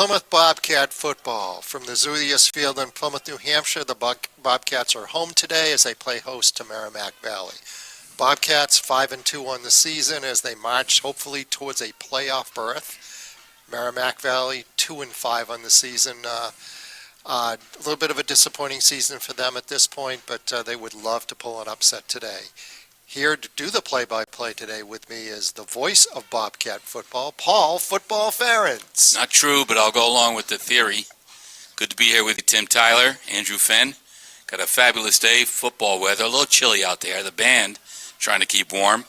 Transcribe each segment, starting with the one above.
Plymouth Bobcat football from the Zulius Field in Plymouth, New Hampshire. The Bobcats are home today as they play host to Merrimack Valley. Bobcats 5-2 on the season as they march hopefully towards a playoff berth. Merrimack Valley 2-5 on the season. A little bit of a disappointing season for them at this point, but they would love to pull an upset today. Here to do the play-by-play today with me is the voice of Bobcat football, Paul Football Ferentz. Not true, but I'll go along with the theory. Good to be here with you, Tim Tyler, Andrew Fenn. Got a fabulous day, football weather, a little chilly out there. The band trying to keep warm.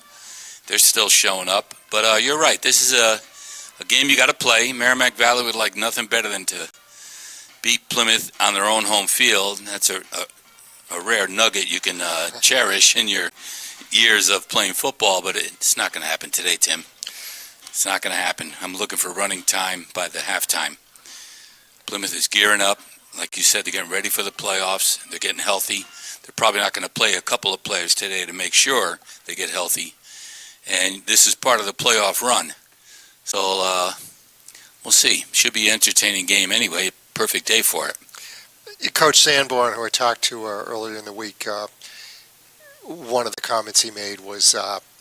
They're still showing up. But you're right, this is a game you got to play. Merrimack Valley would like nothing better than to beat Plymouth on their own home field. And that's a rare nugget you can cherish in your years of playing football, but it's not going to happen today, Tim. It's not going to happen. I'm looking for running time by the halftime. Plymouth is gearing up. Like you said, they're getting ready for the playoffs. They're getting healthy. They're probably not going to play a couple of players today to make sure they get healthy. And this is part of the playoff run. So we'll see. Should be an entertaining game anyway. Perfect day for it. Coach Sanborn, who I talked to earlier in the week, one of the comments he made was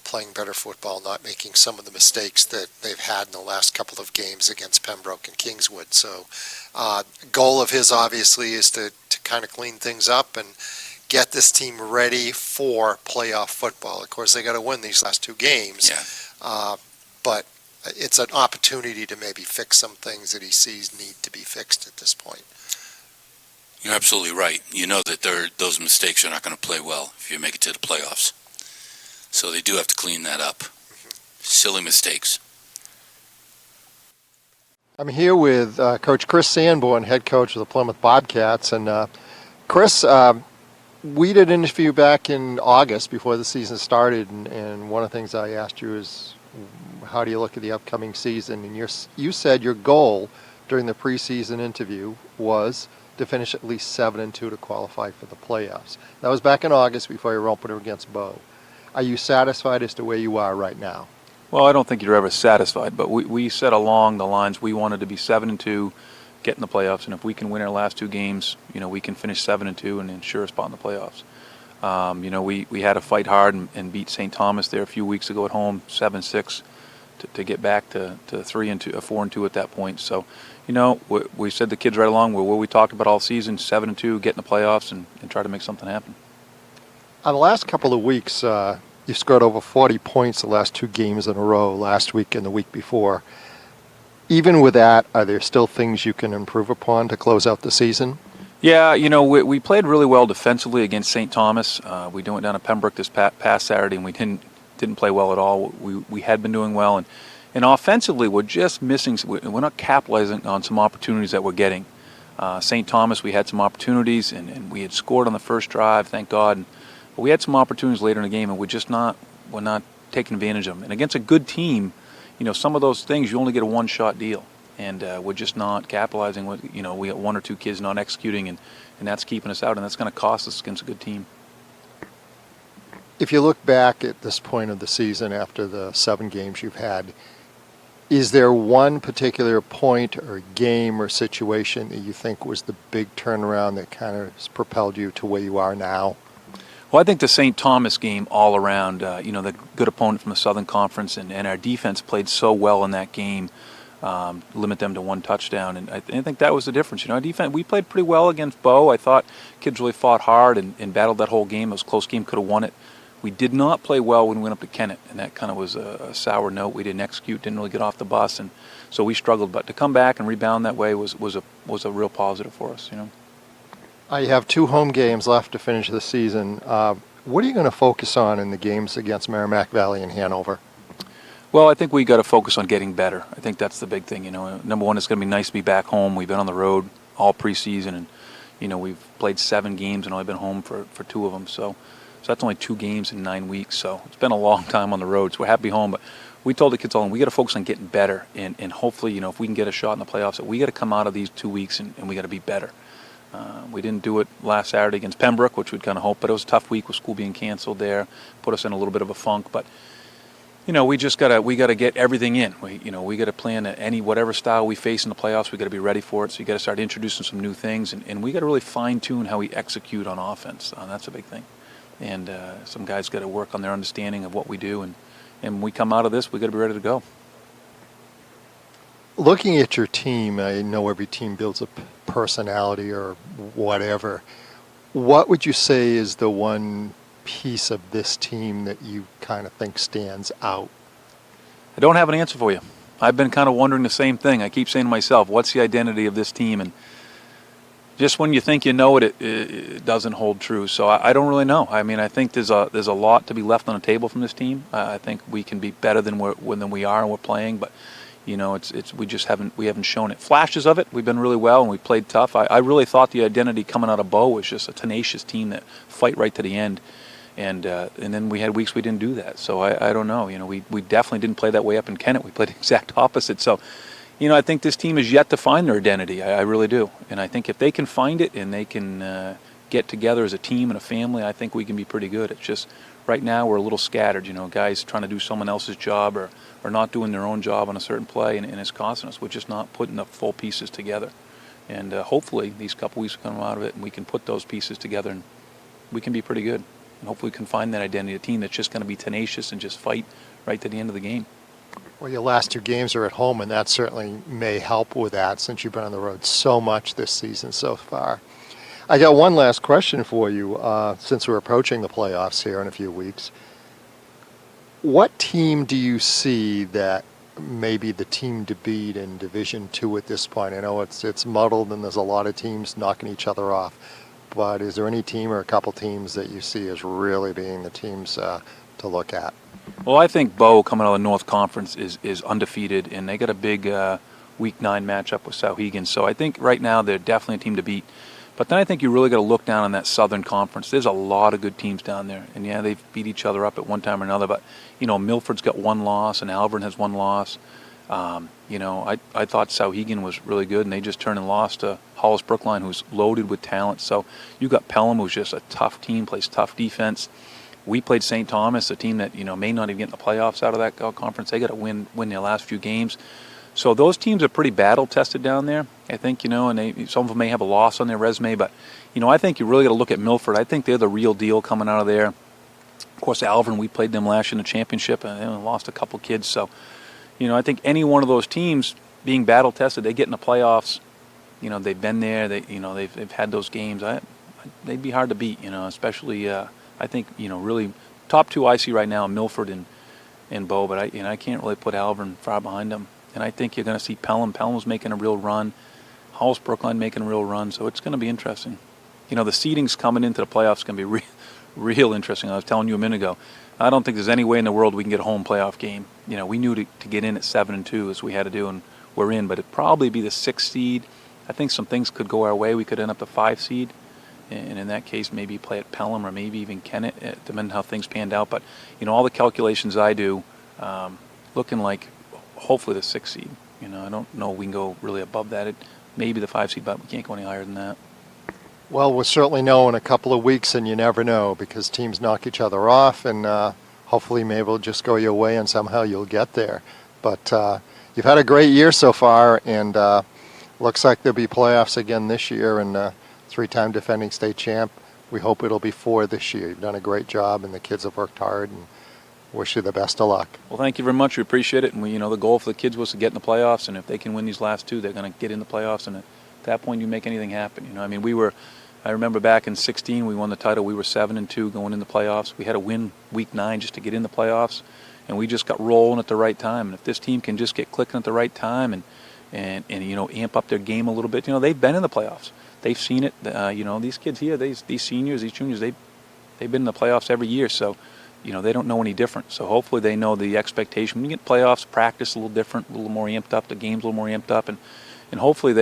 playing better football, not making some of the mistakes that they've had in the last couple of games against Pembroke and Kingswood. So goal of his, obviously, is to kind of clean things up and get this team ready for playoff football. Of course, they got to win these last two games, but it's an opportunity to maybe fix some things that he sees need to be fixed at this point. You're absolutely right. You know that those mistakes are not going to play well if you make it to the playoffs. So they do have to clean that up. Silly mistakes. I'm here with Coach Chris Sanborn, head coach of the Plymouth Bobcats. And Chris, we did an interview back in August before the season started, and one of the things I asked you is, how do you look at the upcoming season? And you said your goal during the preseason interview was to finish at least 7-2 to qualify for the playoffs. That was back in August before your opener against Bow. Are you satisfied as to where you are right now? Well, I don't think you're ever satisfied, but we said along the lines we wanted to be 7-2, get in the playoffs, and if we can win our last two games, we can finish 7-2 and ensure a spot in the playoffs. We had to fight hard and beat St. Thomas there a few weeks ago at home, 7-6, to get back to 4-2 at that point. So, we said the kids right along were what we talked about all season, 7-2, get in the playoffs and try to make something happen. On the last couple of weeks, you scored over 40 points the last two games in a row, last week and the week before. Even with that, are there still things you can improve upon to close out the season? Yeah, we played really well defensively against St. Thomas. We went down to Pembroke this past Saturday, and we didn't play well at all. We had been doing well, and offensively, we're just missing. We're not capitalizing on some opportunities that we're getting. St. Thomas, we had some opportunities, and we had scored on the first drive, thank God. But we had some opportunities later in the game, and we're not taking advantage of them. And against a good team, some of those things you only get a one-shot deal, and we're just not capitalizing with. We got one or two kids not executing, and that's keeping us out, and that's going to cost us against a good team. If you look back at this point of the season after the 7 games you've had, is there one particular point or game or situation that you think was the big turnaround that kind of has propelled you to where you are now? Well, I think the St. Thomas game all around, the good opponent from the Southern Conference, and our defense played so well in that game, limit them to one touchdown, and I think that was the difference. Our defense, we played pretty well against Bow. I thought kids really fought hard and battled that whole game. It was a close game, could have won it. We did not play well when we went up to Kennett, and that kind of was a sour note. We didn't execute, didn't really get off the bus, and so we struggled. But to come back and rebound that way was a real positive for us. You have 2 home games left to finish the season. What are you going to focus on in the games against Merrimack Valley and Hanover? Well, I think we got to focus on getting better. I think that's the big thing. Number one, it's going to be nice to be back home. We've been on the road all preseason, and we've played 7 games and only been home for 2 of them. So that's only 2 games in 9 weeks. So it's been a long time on the road. So we're happy to be home, but we told the kids all, we got to focus on getting better, and hopefully, if we can get a shot in the playoffs, we got to come out of these 2 weeks and we got to be better. We didn't do it last Saturday against Pembroke, which we'd kind of hoped, but it was a tough week with school being canceled there, put us in a little bit of a funk. But We just gotta get everything in. We gotta plan whatever style we face in the playoffs. We gotta be ready for it. So you gotta start introducing some new things, and we gotta really fine tune how we execute on offense. That's a big thing. And some guys gotta work on their understanding of what we do, and when we come out of this, we gotta be ready to go. Looking at your team, I know every team builds a personality or whatever. What would you say is the one piece of this team that you kind of think stands out? I don't have an answer for you. I've been kind of wondering the same thing. I keep saying to myself, what's the identity of this team? And just when you think you know it, it doesn't hold true. So I don't really know. I mean, I think there's a lot to be left on the table from this team. I think we can be better than we are and we're playing, but we just haven't shown it. Flashes of it. We've been really well and we played tough. I really thought the identity coming out of Bo was just a tenacious team that fight right to the end. And then we had weeks we didn't do that. So I don't know. We definitely didn't play that way up in Kennett. We played the exact opposite. So, I think this team is yet to find their identity. I really do. And I think if they can find it and they can get together as a team and a family, I think we can be pretty good. It's just right now we're a little scattered. Guys trying to do someone else's job or not doing their own job on a certain play, and it's costing us. We're just not putting the full pieces together. And hopefully these couple weeks come out of it and we can put those pieces together and we can be pretty good. And hopefully we can find that identity, a team that's just going to be tenacious and just fight right to the end of the game. Well, your last two games are at home, and that certainly may help with that since you've been on the road so much this season so far. I got one last question for you since we're approaching the playoffs here in a few weeks. What team do you see that may be the team to beat in Division II at this point? I know it's muddled and there's a lot of teams knocking each other off. But is there any team or a couple teams that you see as really being the teams to look at? Well, I think Bo coming out of the North Conference is undefeated, and they got a big Week 9 matchup with Sauhegan. So I think right now they're definitely a team to beat. But then I think you really got to look down on that Southern Conference. There's a lot of good teams down there, and yeah, they've beat each other up at one time or another. But Milford's got one loss, and Alvern has one loss. I thought Sauhegan was really good, and they just turned and lost to Hollis Brookline, who's loaded with talent. So you got Pelham, who's just a tough team, plays tough defense. We played St. Thomas, a team that may not even get in the playoffs out of that conference. They got to win their last few games. So those teams are pretty battle tested down there, I think. And some of them may have a loss on their resume, but I think you really got to look at Milford. I think they're the real deal coming out of there. Of course, Alvern, we played them last year in the championship, and they lost a couple kids. So I think any one of those teams being battle tested, they get in the playoffs. They've been there. They've had those games. They'd be hard to beat. Especially I think really top two I see right now, Milford and Bo. But I can't really put Alvern far behind them. And I think you're going to see Pelham. Pelham's making a real run. Hollis Brookline making a real run. So it's going to be interesting. The seedings coming into the playoffs going to be real interesting. I was telling you a minute ago. I don't think there's any way in the world we can get a home playoff game. We knew to get in at 7-2 as we had to do, and we're in. But it'd probably be the 6th seed. I think some things could go our way. We could end up the 5 seed, and in that case, maybe play at Pelham or maybe even Kennett, depending on how things panned out. But all the calculations I do, looking like hopefully the 6th seed. I don't know if we can go really above that. It maybe the 5 seed, but we can't go any higher than that. Well, we'll certainly know in a couple of weeks, and you never know because teams knock each other off, and hopefully maybe it'll just go your way and somehow you'll get there. But you've had a great year so far, and looks like there'll be playoffs again this year, and 3-time defending state champ. We hope it'll be 4 this year. You've done a great job, and the kids have worked hard, and wish you the best of luck. Well, thank you very much. We appreciate it, and the goal for the kids was to get in the playoffs, and if they can win these last 2, they're going to get in the playoffs, and at that point you make anything happen. I remember back in 2016 we won the title. We were 7-2 going in the playoffs. We had to win Week 9 just to get in the playoffs, and we just got rolling at the right time. And if this team can just get clicking at the right time and amp up their game a little bit, they've been in the playoffs. They've seen it. These kids here, these seniors, these juniors, they've been in the playoffs every year. So they don't know any different. So hopefully they know the expectation. When you get playoffs, practice a little different, a little more amped up. The game's a little more amped up, and hopefully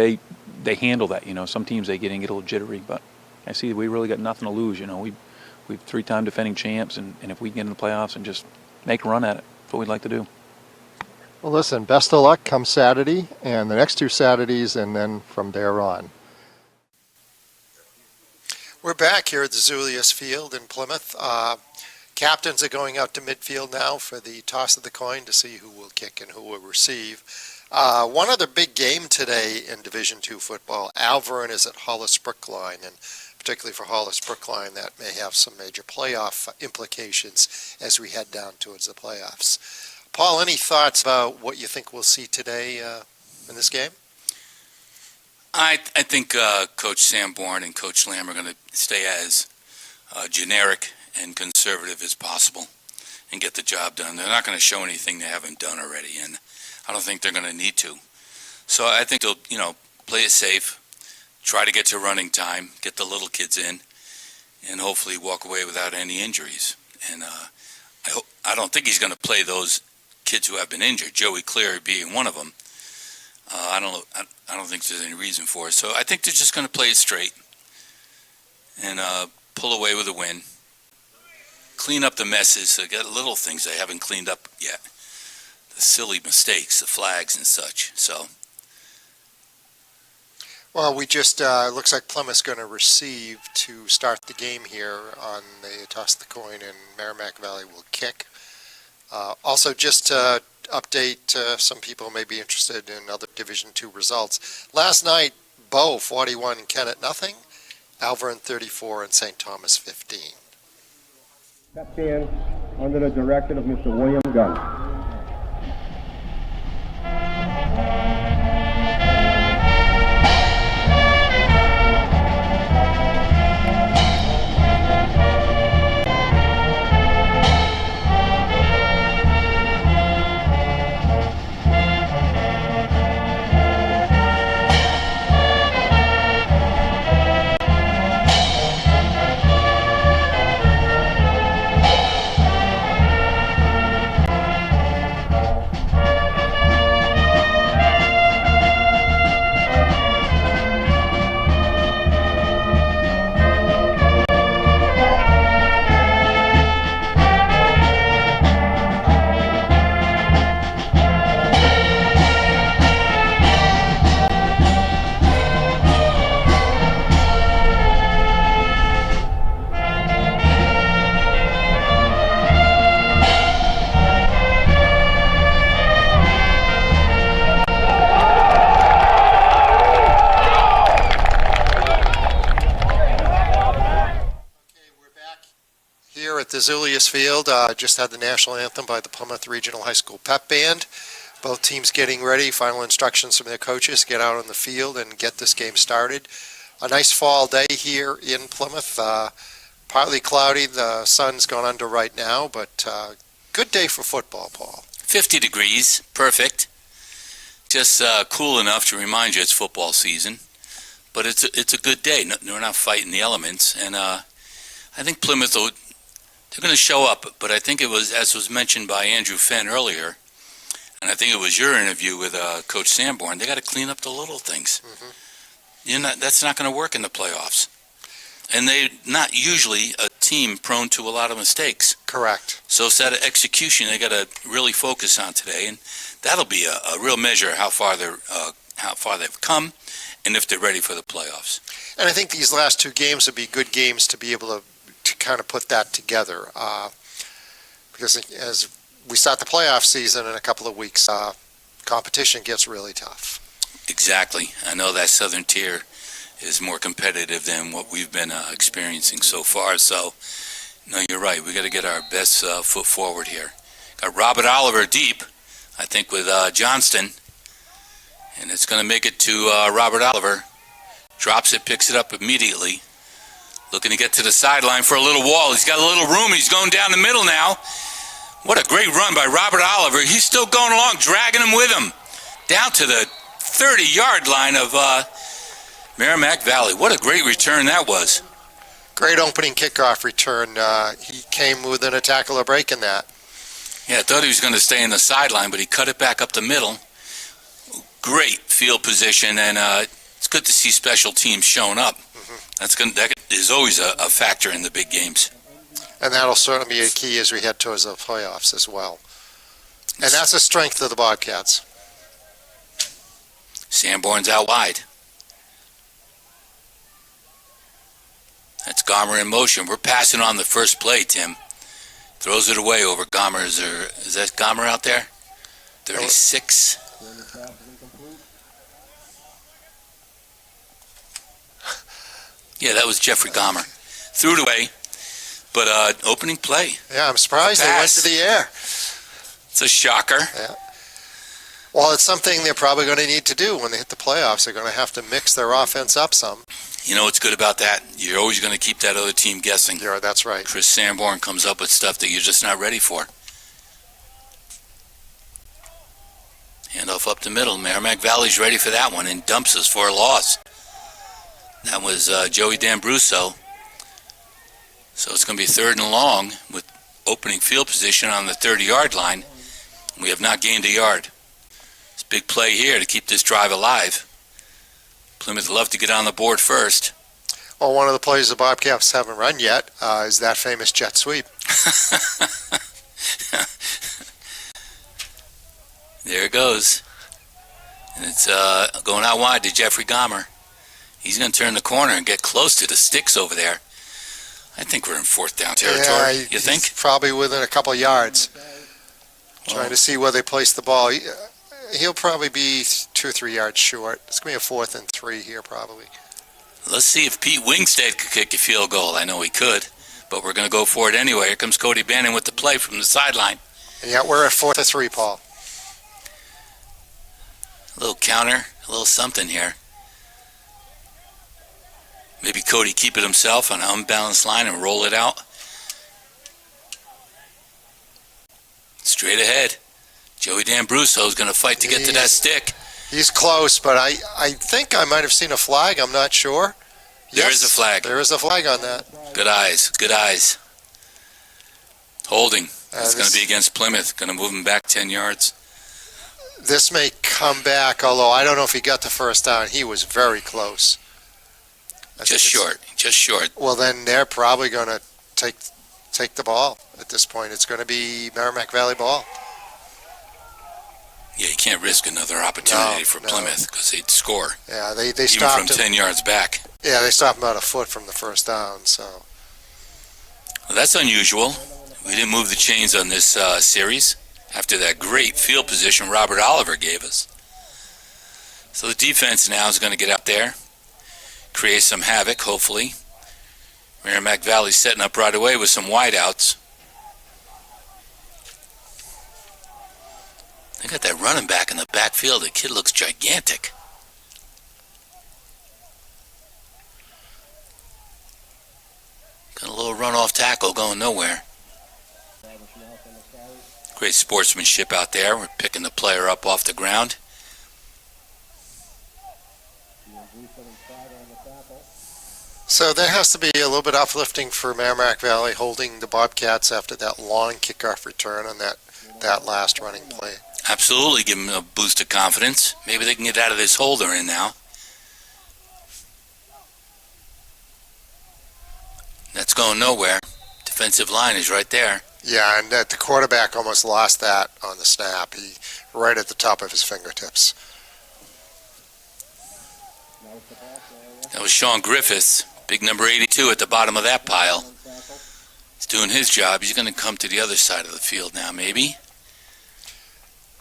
they handle that. Some teams they get a little jittery, but I see we really got nothing to lose. We've 3-time defending champs, and if we can get in the playoffs and just make a run at it, that's what we'd like to do. Well, listen, best of luck come Saturday and the next 2 Saturdays, and then from there on. We're back here at the Zulius Field in Plymouth. Captains are going out to midfield now for the toss of the coin to see who will kick and who will receive. One other big game today in Division II football, Alvern is at Hollis Brookline, and particularly for Hollis Brookline, that may have some major playoff implications as we head down towards the playoffs. Paul, any thoughts about what you think we'll see today in this game? I think Coach Sanborn and Coach Lamb are going to stay as generic and conservative as possible and get the job done. They're not going to show anything they haven't done already, and I don't think they're going to need to. So I think they'll, play it safe, try to get to running time, get the little kids in, and hopefully walk away without any injuries. And I don't think he's going to play those kids who have been injured, Joey Cleary being one of them. I don't think there's any reason for it. So I think they're just going to play it straight and pull away with a win. Clean up the messes. They got little things they haven't cleaned up yet. The silly mistakes, the flags and such. So. Well, we just, looks like Plymouth's going to receive to start the game here on the toss of the coin, and Merrimack Valley will kick. Also, just to update, some people may be interested in other Division II results. Last night, Bow 41, Kennett nothing, Alvern 34, and St. Thomas 15. Step band under the direction of Mr. William Gunn. At the Zulius Field, just had the national anthem by the Plymouth Regional High School Pep Band. Both teams getting ready, final instructions from their coaches, get out on the field and get this game started. A nice fall day here in Plymouth, partly cloudy, the sun's gone under right now, but good day for football, Paul. 50 degrees, perfect. Just cool enough to remind you it's football season, but it's a good day. We're not fighting the elements, and I think Plymouth will. They're going to show up, but I think it was, as was mentioned by Andrew Fenn earlier, and I think it was your interview with Coach Sanborn, they got to clean up the little things. Mm-hmm. That's not going to work in the playoffs. And they're not usually a team prone to a lot of mistakes. Correct. So it's that execution they got to really focus on today, and that'll be a real measure of how far they've come, and if they're ready for the playoffs. And I think these last two games would be good games to be able to kind of put that together, because as we start the playoff season in a couple of weeks, competition gets really tough. Exactly. I know that Southern Tier is more competitive than what we've been experiencing so far, so no, you're right. We got to get our best foot forward here. Got Robert Oliver deep, I think, with Johnston, and it's going to make it to Robert Oliver. Drops it, picks it up immediately. Looking to get to the sideline for a little wall. He's got a little room. He's going down the middle now. What a great run by Robert Oliver. He's still going along, dragging him with him. Down to the 30-yard line of Merrimack Valley. What a great return that was. Great opening kickoff return. He came within a tackle or break in that. Yeah, I thought he was going to stay in the sideline, but he cut it back up the middle. Great field position, and it's good to see special teams showing up. That is always a factor in the big games. And that'll certainly be a key as we head towards the playoffs as well. And that's the strength of the Bobcats. Sanborn's out wide. That's Garmer in motion. We're passing on the first play, Tim. Throws it away over Gomer's, or is that Gomer out there? 36. Yeah, that was Jeffrey Gomer. Threw it away, but opening play. Yeah, I'm surprised they went to the air. It's a shocker. Well, it's something they're probably going to need to do when they hit the playoffs. They're going to have to mix their offense up some. You know what's good about that? You're always going to keep that other team guessing. Yeah, that's right. Chris Sanborn comes up with stuff that you're just not ready for. Handoff up the middle. Merrimack Valley's ready for that one and dumps us for a loss. That was Joey D'Ambruso. So it's going to be 3rd and long with opening field position on the 30-yard line. We have not gained a yard. It's a big play here to keep this drive alive. Plymouth love to get on the board first. Well, one of the plays the Bobcats haven't run yet is that famous jet sweep. There it goes. And it's going out wide to Jeffrey Gomer. He's going to turn the corner and get close to the sticks over there. I think we're in 4th down territory. You think? He's probably within a couple yards. Trying to see where they place the ball. He'll probably be 2 or 3 yards short. It's going to be a 4th and 3 here probably. Let's see if Pete Wingstead could kick a field goal. I know he could, but we're going to go for it anyway. Here comes Cody Bannon with the play from the sideline. And yet we're at 4th and 3, Paul. A little counter, a little something here. Maybe Cody keep it himself on an unbalanced line and roll it out. Straight ahead. Joey D'Ambruso is going to fight to get to that stick. He's close, but I think I might have seen a flag. I'm not sure. There is a flag. There is a flag on that. Good eyes. Good eyes. Holding. It's going to be against Plymouth. Going to move him back 10 yards. This may come back, although I don't know if he got the first down. He was very close. Just short. Well, then they're probably going to take the ball at this point. It's going to be Merrimack Valley ball. Yeah, you can't risk another opportunity for Plymouth because they'd score. Yeah, they even stopped from him. 10 yards back. Yeah, they stopped him about a foot from the first down. So Well, that's unusual. We didn't move the chains on this series after that great field position Robert Oliver gave us. So the defense now is going to get up there, create some havoc, hopefully. Merrimack Valley setting up right away with some wideouts. They got that running back in the backfield. The kid looks gigantic. Got a little run-off tackle going nowhere. Great sportsmanship out there. We're picking the player up off the ground. So that has to be a little bit uplifting for Merrimack Valley holding the Bobcats after that long kickoff return on that last running play. Absolutely give them a boost of confidence. Maybe they can get out of this hole they're in now. That's going nowhere. Defensive line is right there. Yeah, and the quarterback almost lost that on the snap. He right at the top of his fingertips. That was Sean Griffiths, big number 82 at the bottom of that pile. He's doing his job. He's going to come to the other side of the field now, maybe.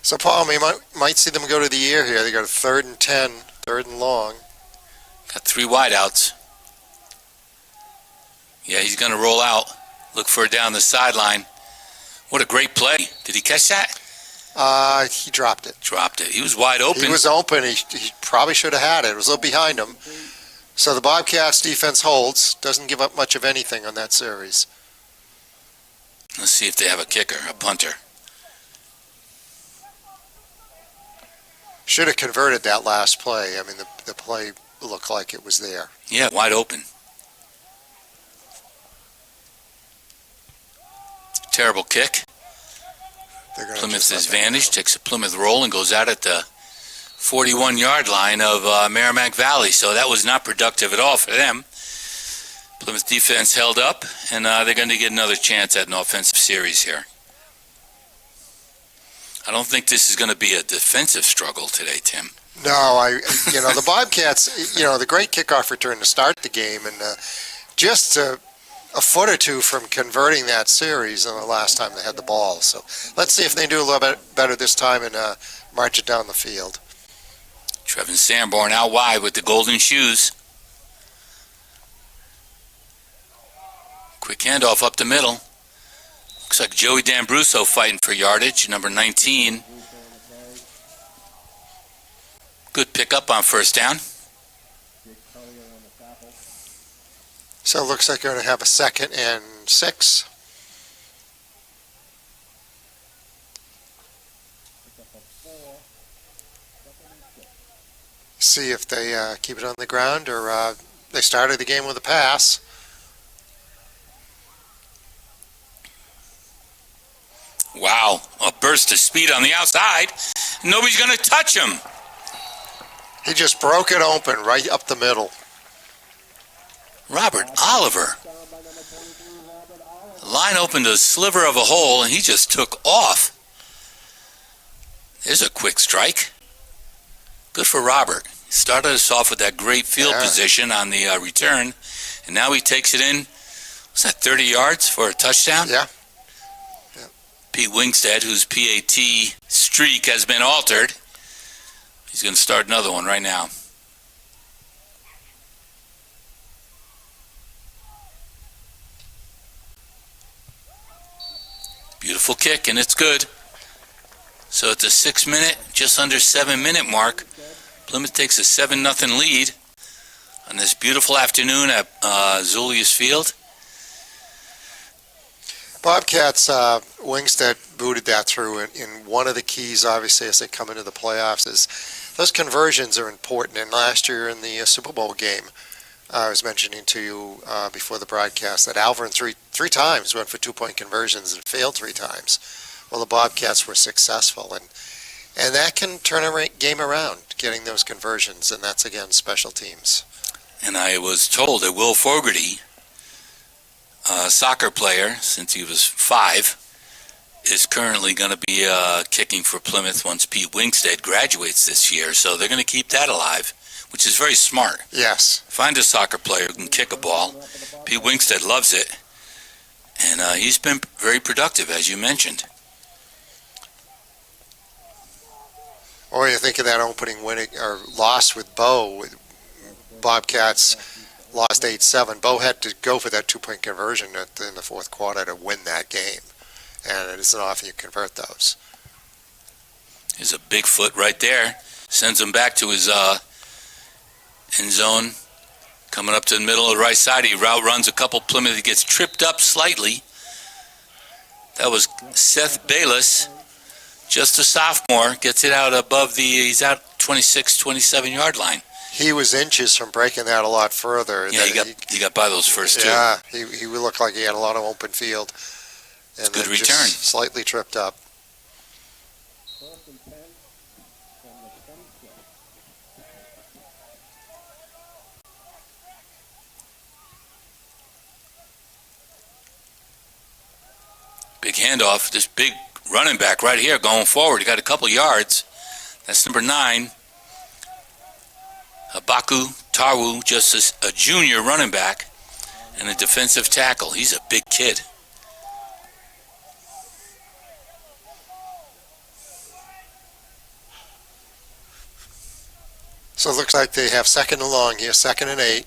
So, Paul, we might see them go to the air here. They got a 3rd and 10, 3rd and long. Got 3 wideouts. Yeah, he's going to roll out. Look for it down the sideline. What a great play. Did he catch that? He dropped it. Dropped it. He was wide open. He was open. He probably should have had it. It was a little behind him. So the Bobcats defense holds. Doesn't give up much of anything on that series. Let's see if they have a kicker, a punter. Should have converted that last play. I mean, the play looked like it was there. Yeah, wide open. Terrible kick. Plymouth's advantage takes a Plymouth roll and goes out at the 41-yard line of Merrimack Valley. So that was not productive at all for them. Plymouth defense held up, and they're going to get another chance at an offensive series here. I don't think this is going to be a defensive struggle today, Tim. No, the Bobcats, the great kickoff return to start the game, and just to a foot or two from converting that series in the last time they had the ball. So let's see if they do a little bit better this time and march it down the field. Trevin Sanborn out wide with the golden shoes. Quick handoff up the middle. Looks like Joey D'Ambruso fighting for yardage, number 19. Good pickup on first down. So it looks like you're going to have a 2nd and 6. See if they keep it on the ground or they started the game with a pass. Wow, a burst of speed on the outside. Nobody's going to touch him. He just broke it open right up the middle. Robert Oliver. The line opened a sliver of a hole, and he just took off. There's a quick strike. Good for Robert. He started us off with that great field position on the return, and now he takes it in. Was that 30 yards for a touchdown? Yeah. Pete Wingstead, whose PAT streak has been altered. He's going to start another one right now. Beautiful kick, and it's good. So it's a 6-minute, just under 7-minute mark. Plymouth takes a 7-0 lead on this beautiful afternoon at Zulius Field. Bobcats, Wingstead booted that through, and one of the keys, obviously, as they come into the playoffs is those conversions are important. And last year in the Super Bowl game, I was mentioning to you before the broadcast that Alvin three times went for 2-point conversions and failed 3 times. Well, the Bobcats were successful, and that can turn a game around, getting those conversions, and that's, again, special teams. And I was told that Will Fogarty, a soccer player since he was 5, is currently going to be kicking for Plymouth once Pete Wingstead graduates this year. So they're going to keep that alive, which is very smart. Yes. Find a soccer player who can kick a ball. Pete Wingstead loves it, and he's been very productive, as you mentioned. Or you think of that opening win or loss with Bo. Bobcats lost 8-7. Bo had to go for that 2-point conversion in the fourth quarter to win that game. And it isn't often you convert those. There's a big foot right there. Sends him back to his end zone. Coming up to the middle of the right side. He route runs a couple. Plymouth. He gets tripped up slightly. That was Seth Bayless. Just a sophomore. Gets it out above he's out 26, 27-yard line. He was inches from breaking that a lot further. Yeah, he got by those first 2. Yeah, he looked like he had a lot of open field. And it's a good return. Just slightly tripped up. Big handoff. This big running back right here going forward. He got a couple yards. That's number 9. Abaku Tawu, just a junior running back and a defensive tackle. He's a big kid. So it looks like they have 2nd and long here, 2nd and 8.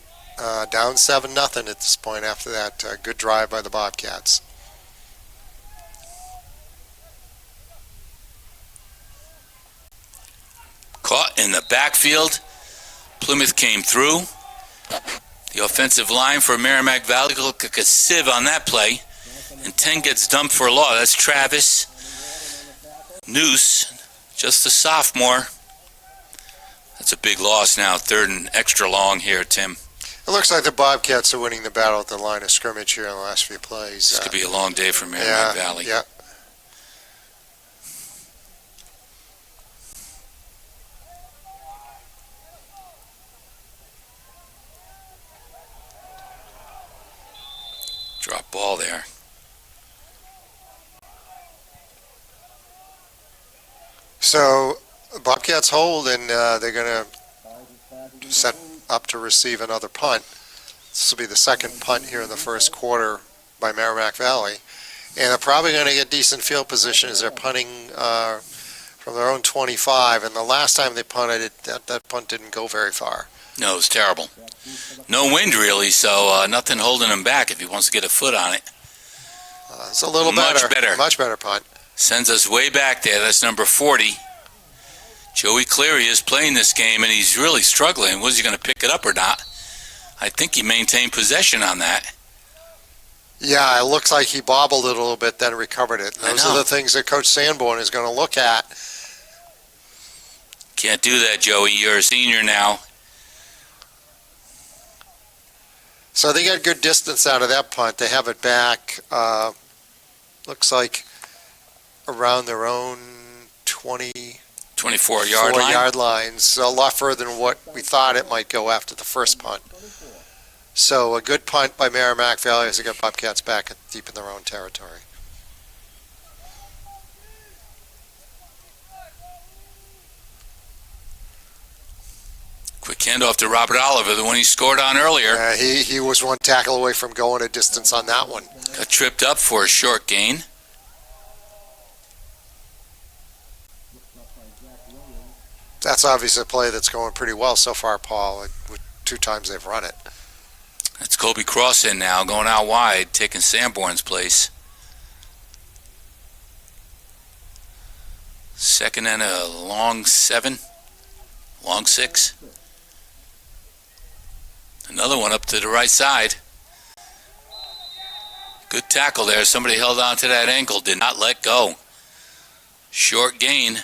Down 7-0 at this point after that good drive by the Bobcats. Caught in the backfield. Plymouth came through. The offensive line for Merrimack Valley looked like a sieve on that play. And 10 gets dumped for a loss. That's Travis Noose, just a sophomore. That's a big loss now. 3rd and extra long here, Tim. It looks like the Bobcats are winning the battle at the line of scrimmage here in the last few plays. This could be a long day for Merrimack Valley. Yeah. Drop ball there. So Bobcats hold, and they're going to set up to receive another punt. This will be the second punt here in the first quarter by Merrimack Valley. And they're probably going to get decent field position as they're punting from their own 25. And the last time they punted it, that punt didn't go very far. No, it was terrible. No wind really, so nothing holding him back if he wants to get a foot on it. It's a little Much better. Much better punt. Sends us way back there. That's number 40. Joey Cleary is playing this game, and he's really struggling. Was he going to pick it up or not? I think he maintained possession on that. Yeah, it looks like he bobbled it a little bit, then recovered it. I Those know. are the things that Coach Sanborn is going to look at. Can't do that, Joey. You're a senior now. So they got good distance out of that punt. They have it back, looks like around their own 24-yard line. yard lines, a lot further than what we thought it might go after the first punt. So a good punt by Merrimack Valley as they get Bobcats back deep in their own territory. Quick handoff to Robert Oliver, the one he scored on earlier. He was one tackle away from going a distance on that one. Got tripped up for a short gain. That's obviously a play that's going pretty well so far, Paul. With 2 times they've run it. That's Kobe Cross in now, going out wide, taking Sanborn's place. Second and a long 7. Long 6. Another one up to the right side. Good tackle there. Somebody held on to that ankle, did not let go. Short gain.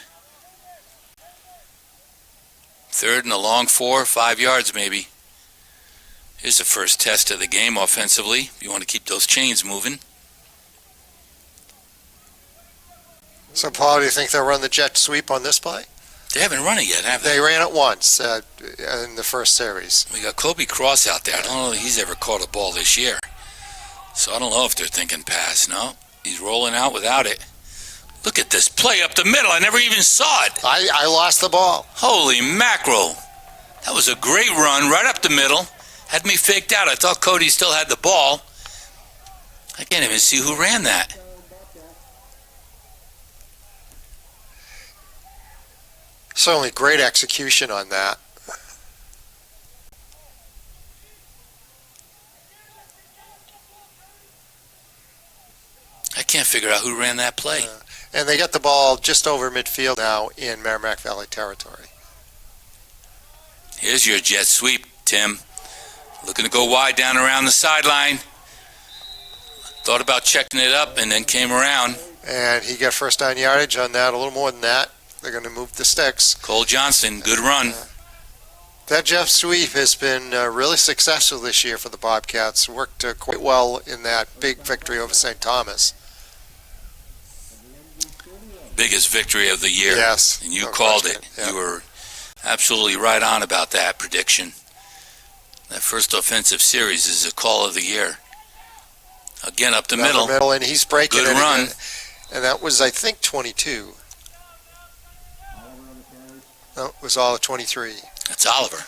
Third and a long 4, 5 yards maybe. Here's the first test of the game offensively. You want to keep those chains moving. So, Paul, do you think they'll run the jet sweep on this play? They haven't run it yet, have they? They ran it once in the first series. We got Kobe Cross out there. I don't know if he's ever caught a ball this year. So I don't know if they're thinking pass. No, he's rolling out without it. Look at this play up the middle. I never even saw it. I lost the ball. Holy mackerel. That was a great run right up the middle. Had me faked out. I thought Cody still had the ball. I can't even see who ran that. Certainly great execution on that. I can't figure out who ran that play. And they got the ball just over midfield now in Merrimack Valley territory. Here's your jet sweep, Tim. Looking to go wide down around the sideline. Thought about checking it up and then came around. And he got first down yardage on that, a little more than that. They're going to move the sticks. Cole Johnson, good run. That jet sweep has been really successful this year for the Bobcats. Worked quite well in that big victory over St. Thomas. Biggest victory of the year. Yes. And you no called question. it. Yeah. You were absolutely right on about that prediction. That first offensive series is a call of the year. Again, up the Down middle. the middle, and he's breaking Good it run. again. And that was, I think, 22. No, it was all of 23. That's Oliver.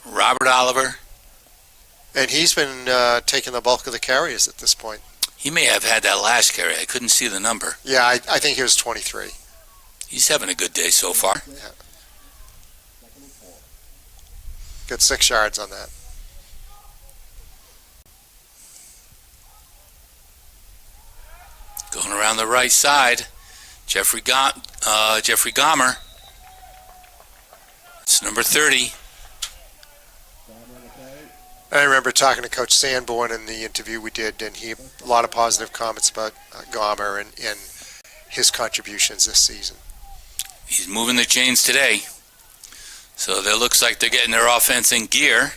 Robert Oliver. And he's been taking the bulk of the carries at this point. He may have had that last carry. I couldn't see the number. Yeah, I think he was 23. He's having a good day so far. Got 6 yards on that. Going around the right side, Jeffrey Gomer. It's number 30. I remember talking to Coach Sanborn in the interview we did, and he a lot of positive comments about Gomer and his contributions this season. He's moving the chains today. So that looks like they're getting their offense in gear.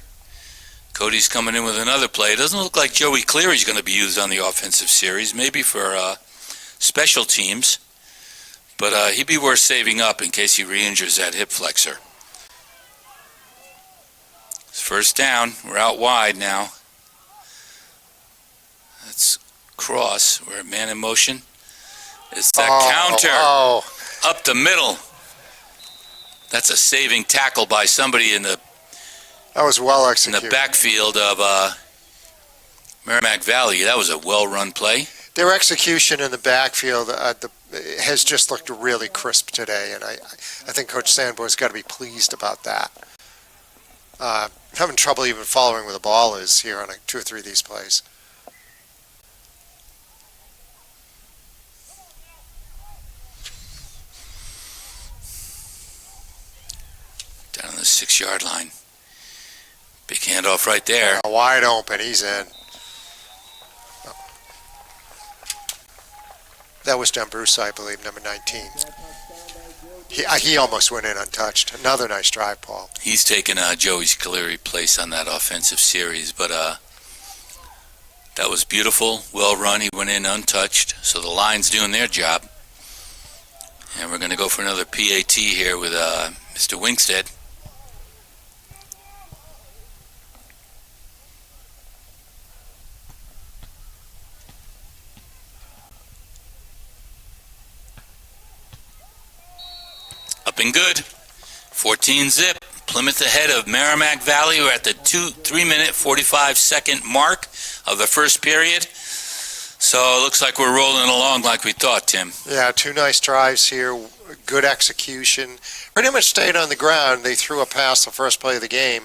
Cody's coming in with another play. It doesn't look like Joey Cleary's going to be used on the offensive series, maybe for special teams. But he'd be worth saving up in case he re-injures that hip flexor. It's first down. We're out wide now. That's Cross. We're at man in motion. It's that counter up the middle. That's a saving tackle by somebody in the That was well in executed. the backfield of Merrimack Valley. That was a well-run play. Their execution in the backfield has just looked really crisp today, and I think Coach Sanborn's got to be pleased about that. Having trouble even following where the ball is here on 2 or 3 of these plays. Down on the 6-yard line. Big handoff right there. Wide open, he's in. That was D'Ambrusa, I believe, number 19. He almost went in untouched. Another nice drive, Paul. He's taken Joey Scaleri place on that offensive series, but that was beautiful, well run. He went in untouched, so the line's doing their job. And we're going to go for another PAT here with Mr. Wingstead. Up and good. 14-zip. Plymouth ahead of Merrimack Valley. We're at the 3-minute, 45-second mark of the first period. So it looks like we're rolling along like we thought, Tim. Yeah, 2 nice drives here. Good execution. Pretty much stayed on the ground. They threw a pass the first play of the game,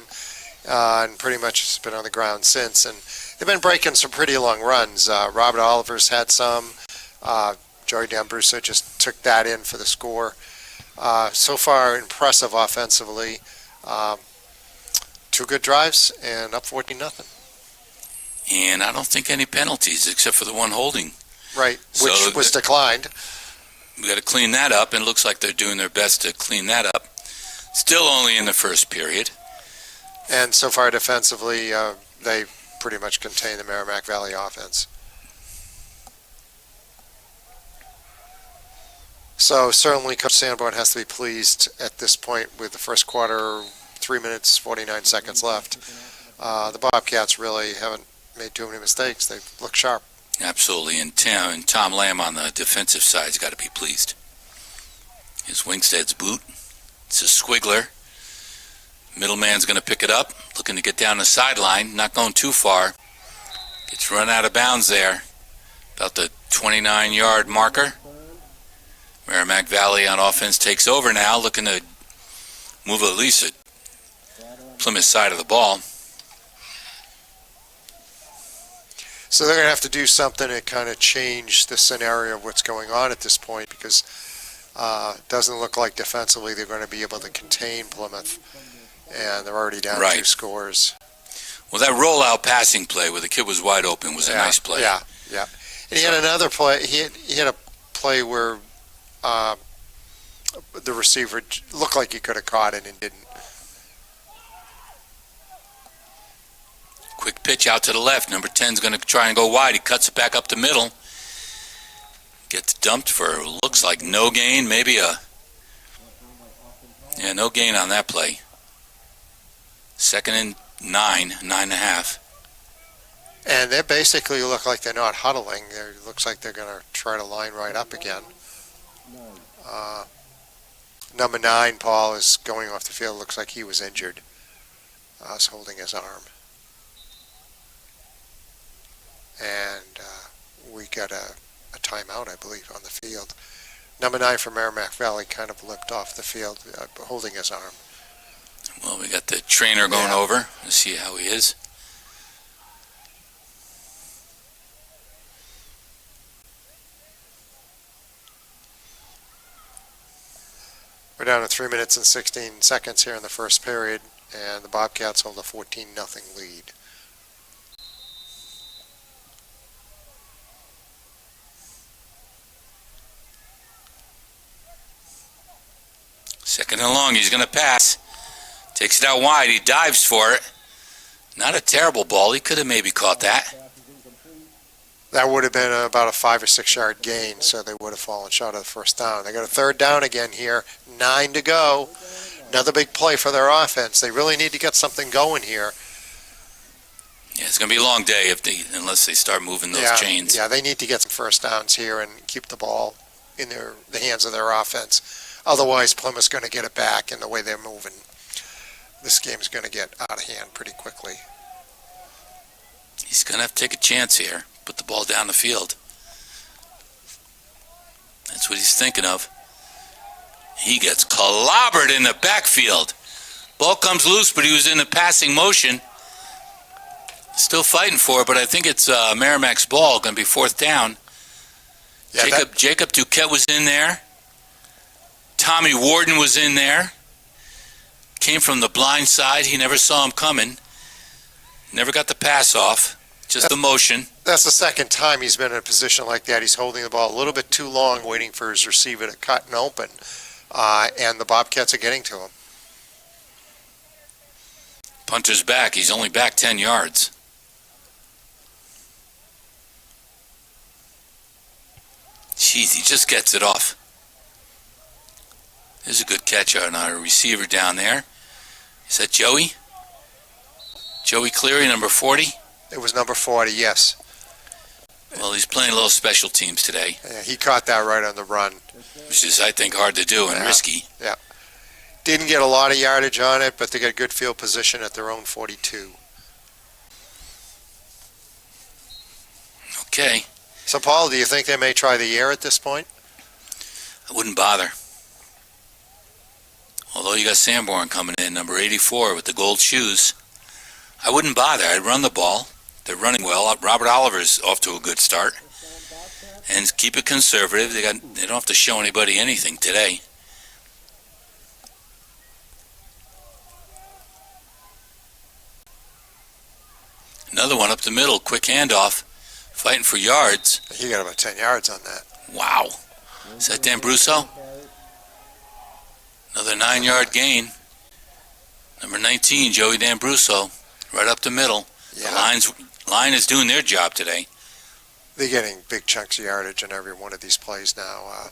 and pretty much it's been on the ground since. And they've been breaking some pretty long runs. Robert Oliver's had some. Joey D'Ambrusa just took that in for the score. So far, impressive offensively. 2 good drives and up 14-0. And I don't think any penalties except for the one holding. Right, which was declined. We got to clean that up, and it looks like they're doing their best to clean that up. Still only in the first period. And so far defensively, they pretty much contain the Merrimack Valley offense. So certainly Coach Sanborn has to be pleased at this point with the first quarter, 3 minutes, 49 seconds left. The Bobcats really haven't made too many mistakes. They look sharp. Absolutely, and Tom Lamb on the defensive side's got to be pleased. His Wingstead's boot. It's a squiggler. Middleman's going to pick it up, looking to get down the sideline, not going too far. Gets run out of bounds there, about the 29-yard marker. Merrimack Valley on offense takes over now, looking to move at least at Plymouth side of the ball. So they're going to have to do something to kind of change the scenario of what's going on at this point, because it doesn't look like defensively they're going to be able to contain Plymouth, and they're already down 2 scores. Well, that rollout passing play where the kid was wide open was a nice play. Yeah. And he had another play. He had a play where the receiver looked like he could have caught it and didn't. Quick pitch out to the left. Number 10's going to try and go wide. He cuts it back up the middle. Gets dumped for, looks like no gain. Maybe no gain on that play. 2nd and 9.5. And they basically look like they're not huddling. It looks like they're going to try to line right up again. Number 9, Paul, is going off the field. Looks like he was injured. He's holding his arm. And we got a timeout, I believe, on the field. Number 9 for Merrimack Valley kind of limped off the field, holding his arm. Well, we got the trainer going over to see how he is. We're down to 3 minutes and 16 seconds here in the first period, and the Bobcats hold a 14-0 lead. Second and long, he's going to pass. Takes it out wide, he dives for it. Not a terrible ball, he could have maybe caught that. That would have been about a 5 or 6 yard gain, so they would have fallen short of the first down. They got a 3rd down again here, 9 to go. Another big play for their offense. They really need to get something going here. Yeah, it's going to be a long day unless they start moving those chains. Yeah, they need to get some first downs here and keep the ball in the hands of their offense. Otherwise, Plymouth's going to get it back in the way they're moving. this game's going to get out of hand pretty quickly. He's going to have to take a chance here. Put the ball down the field. That's what he's thinking of. He gets clobbered in the backfield. Ball comes loose, but he was in the passing motion. Still fighting for it, but I think it's Merrimack's ball. Going to be fourth down. Yeah, Jacob Duquette was in there. Tommy Warden was in there. Came from the blind side. He never saw him coming. Never got the pass off. Just the motion. That's the second time he's been in a position like that. He's holding the ball a little bit too long, waiting for his receiver to cut and open. And the Bobcats are getting to him. Punter's back. He's only back 10 yards. Jeez, he just gets it off. There's a good catch on our receiver down there. Is that Joey? Joey Cleary, number 40? It was number 40, yes. Well, he's playing a little special teams today, Yeah, he caught that right on the run. which is, I think, hard to do and Yeah. risky. Didn't get a lot of yardage on it, but they got good field position at their own 42. Okay, So, Paul, do you think they may try the air at this point? I wouldn't bother. Although you got Sanborn coming in, number 84 with the gold shoes. I wouldn't bother. I'd run the ball. They're running well. Robert Oliver's off to a good start. And keep it conservative. They don't have to show anybody anything today. Another one up the middle, quick handoff, fighting for yards. He got about 10 yards on that. Wow. Is that Dan Brusso? Another 9-yard gain. Number 19, Joey Dan Brusso, right up the middle. Yeah, The line is doing their job today. they're getting big chunks of yardage on every one of these plays now.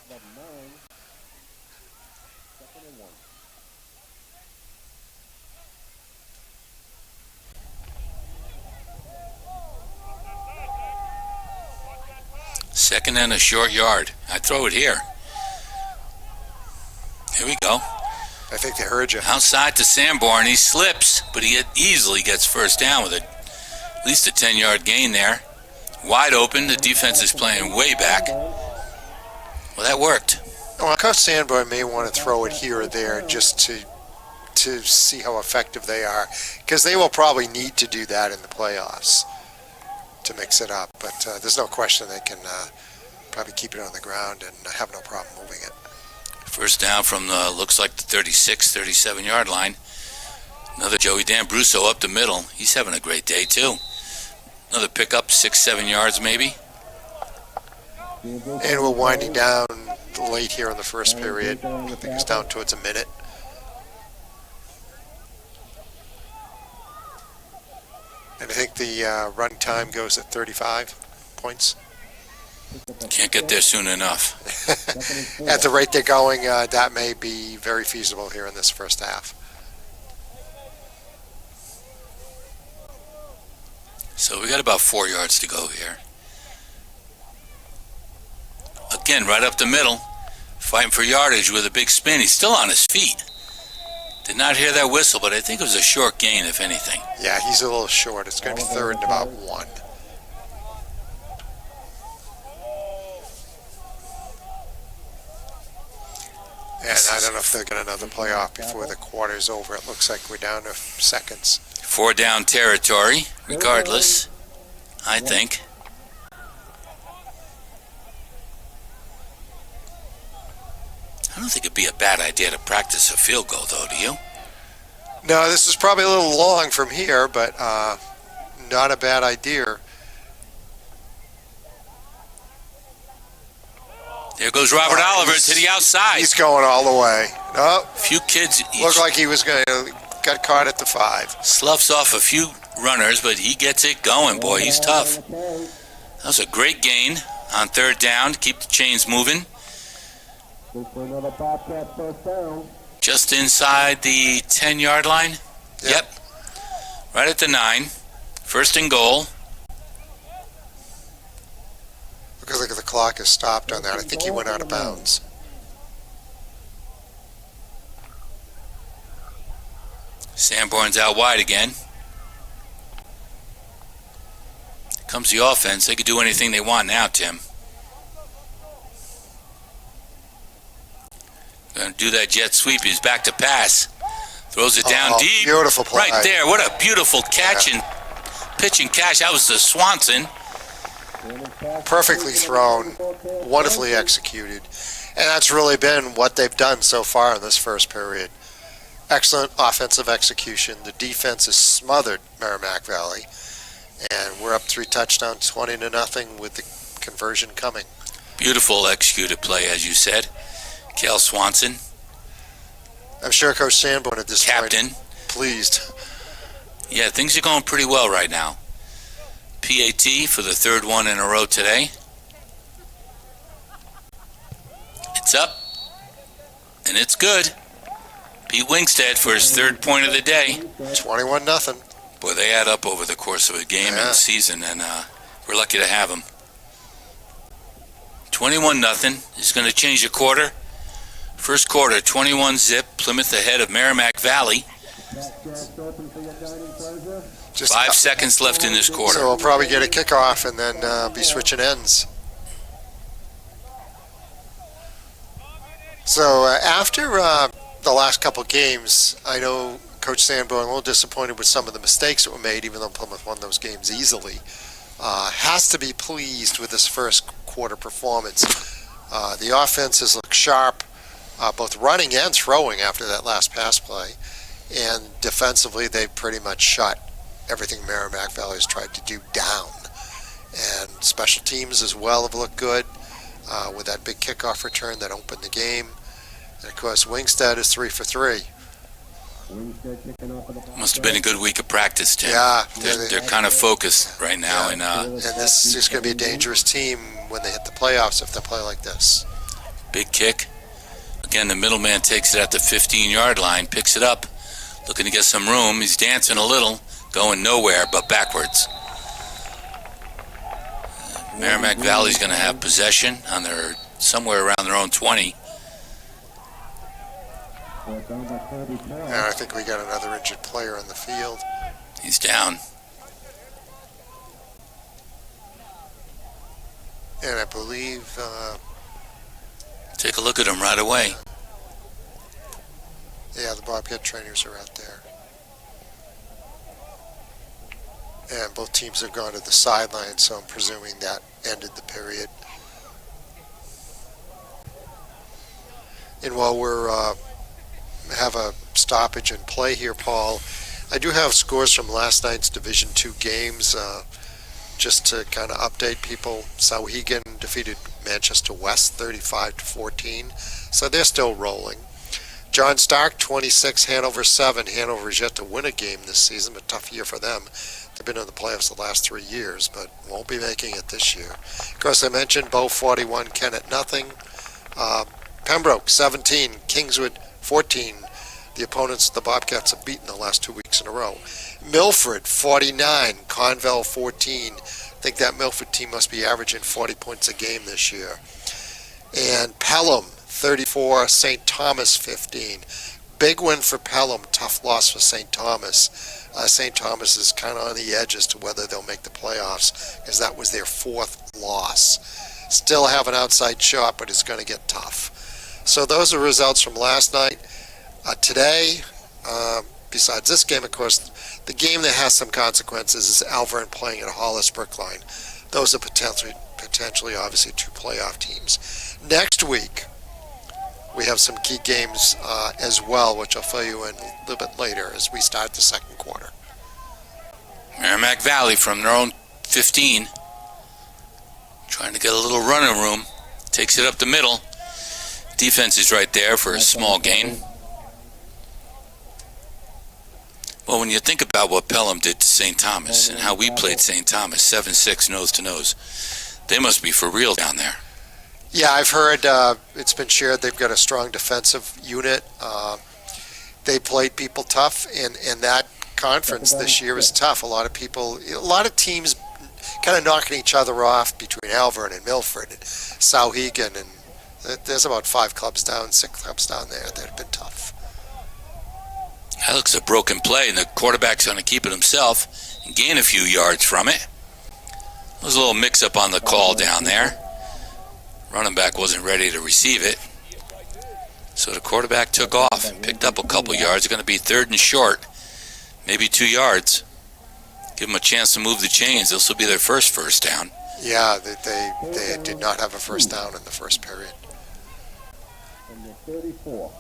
Second and a short yard. I throw it here. Here we go. I think they heard you. Outside to Sanborn. He slips, but he easily gets first down with at least a 10-yard gain there. Wide open. The defense is playing way back. Well, that worked. Well, Coach Sanborn may want to throw it here or there just to see how effective they are, because they will probably need to do that in the playoffs to mix it up. But there's no question they can probably keep it on the ground and have no problem moving it. First down from the, looks like the 36, 37-yard line. Another Joey Dan Brusso up the middle. He's having a great day, too. Another pickup, 6-7 yards maybe. And we're winding down late here in the first period. I think it's down towards a minute. And I think the run time goes at 35 points. Can't get there soon enough. At the rate they're going, that may be very feasible here in this first half. So we got about 4 yards to go here. Again, right up the middle, fighting for yardage with a big spin. He's still on his feet. Did not hear that whistle, but I think it was a short gain, if anything. Yeah, he's a little short. It's going to be third and about 1. And I don't know if they'll get another playoff before the quarter's over. It looks like we're down to seconds. 4 down territory, regardless, I think. I don't think it'd be a bad idea to practice a field goal, though, do you? No, this is probably a little long from here, but not a bad idea. There goes Robert Oliver to the outside. He's going all the way. Oh, Few kids looked like he was going to got caught at the 5. sloughs off a few runners, but he gets it going, boy. He's tough. That was a great gain on third down to keep the chains moving. Just inside the 10-yard line. Yep. Right at the 9. First and goal. Looks like the clock is stopped on that. I think he went out of Sanborn's out wide again. Comes the offense. They could do anything they want now, Tim. Going to do that jet sweep. He's back to pass. Throws it down deep. Beautiful play. Right there. What a beautiful catch and pitch and catch. That was the Swanson. Perfectly thrown, wonderfully executed. And that's really been what they've done so far in this first period. Excellent offensive execution. The defense has smothered Merrimack Valley. And we're up 3 touchdowns, 20-0 with the conversion coming. Beautiful executed play, as you said. Cale Swanson. I'm sure Coach Sanborn at this Captain. point pleased. Yeah, things are going pretty well right now. PAT for the 3rd one in a row today. It's up, and it's good. Pete Wingstead for his 3rd point of the day. 21-0. Boy, they add up over the course of a game and a season, and we're lucky to have them. 21-0 is going to change the quarter. First quarter, 21-zip. Plymouth ahead of Merrimack Valley. Just 5 seconds left in this quarter. So we'll probably get a kickoff and then be switching ends. So after the last couple games, I know Coach Sanborn a little disappointed with some of the mistakes that were made, even though Plymouth won those games easily. Has to be pleased with this first quarter performance. The offense has looked sharp, both running and throwing after that last pass play. And defensively, they've pretty much shut everything Merrimack Valley has tried to do down. And special teams as well have looked good with that big kickoff return that opened the game. And of course, Wingstead is 3 for 3. Must have been a good week of practice, Tim. Yeah. They're kind of focused right now. And this is going to be a dangerous team when they hit the playoffs if they play like this. Big kick. Again, the middleman takes it at the 15-yard line, picks it up, looking to get some room. He's dancing a little, going nowhere but backwards. Merrimack Valley's going to have possession on their somewhere around their own 20. And I think we got another injured player on the field. He's down. And I believe Take a look at him right away. the Bobcat trainers are out there. And both teams have gone to the sideline, so I'm presuming that ended the period. And while we're have a stoppage in play here, Paul, I do have scores from last night's Division II games, just to kind of update people. Sauhegan defeated Manchester West 35-14, so they're still rolling. John Stark 26, Hanover 7. Hanover is yet to win a game this season, but tough year for them. They've been in the playoffs the last 3 years, but won't be making it this year. Of course, I mentioned Bow 41, Kennett nothing. Pembroke 17, Kingswood 14. The opponents the Bobcats have beaten the last 2 weeks in a row. Milford 49, Conval 14. I think that Milford team must be averaging 40 points a game this year. And Pelham 34, St. Thomas 15. Big win for Pelham, tough loss for St. Thomas. St. Thomas is kind of on the edge as to whether they'll make the playoffs, because that was their 4th loss. Still have an outside shot, but it's going to get tough. So those are results from last night. Today, besides this game, of course, the game that has some consequences is Alvern playing at Hollis Brookline. Those are potentially, obviously, 2 playoff teams. Next week, we have some key games as well, which I'll fill you in a little bit later as we start the second quarter. Merrimack Valley from their own 15. Trying to get a little running room. Takes it up the middle. Defense is right there for a small gain. Well, when you think about what Pelham did to St. Thomas and how we played St. Thomas, 7-6 nose to nose, they must be for real down there. Yeah, I've heard it's been shared they've got a strong defensive unit. They played people tough, and that conference this year is tough. A lot of teams kind of knocking each other off between Alvern and Milford and Sauhegan, and there's about 5 clubs down, 6 clubs down there that have been tough. That looks a broken play, and the quarterback's going to keep it himself and gain a few yards from it. There was a little mix-up on the call down there. Running back wasn't ready to receive it. So the quarterback took off, picked up a couple yards. It's going to be 3rd and short, maybe 2 yards. Give them a chance to move the chains. This will be their first down. Yeah, they did not have a first down in the first period. Number 34.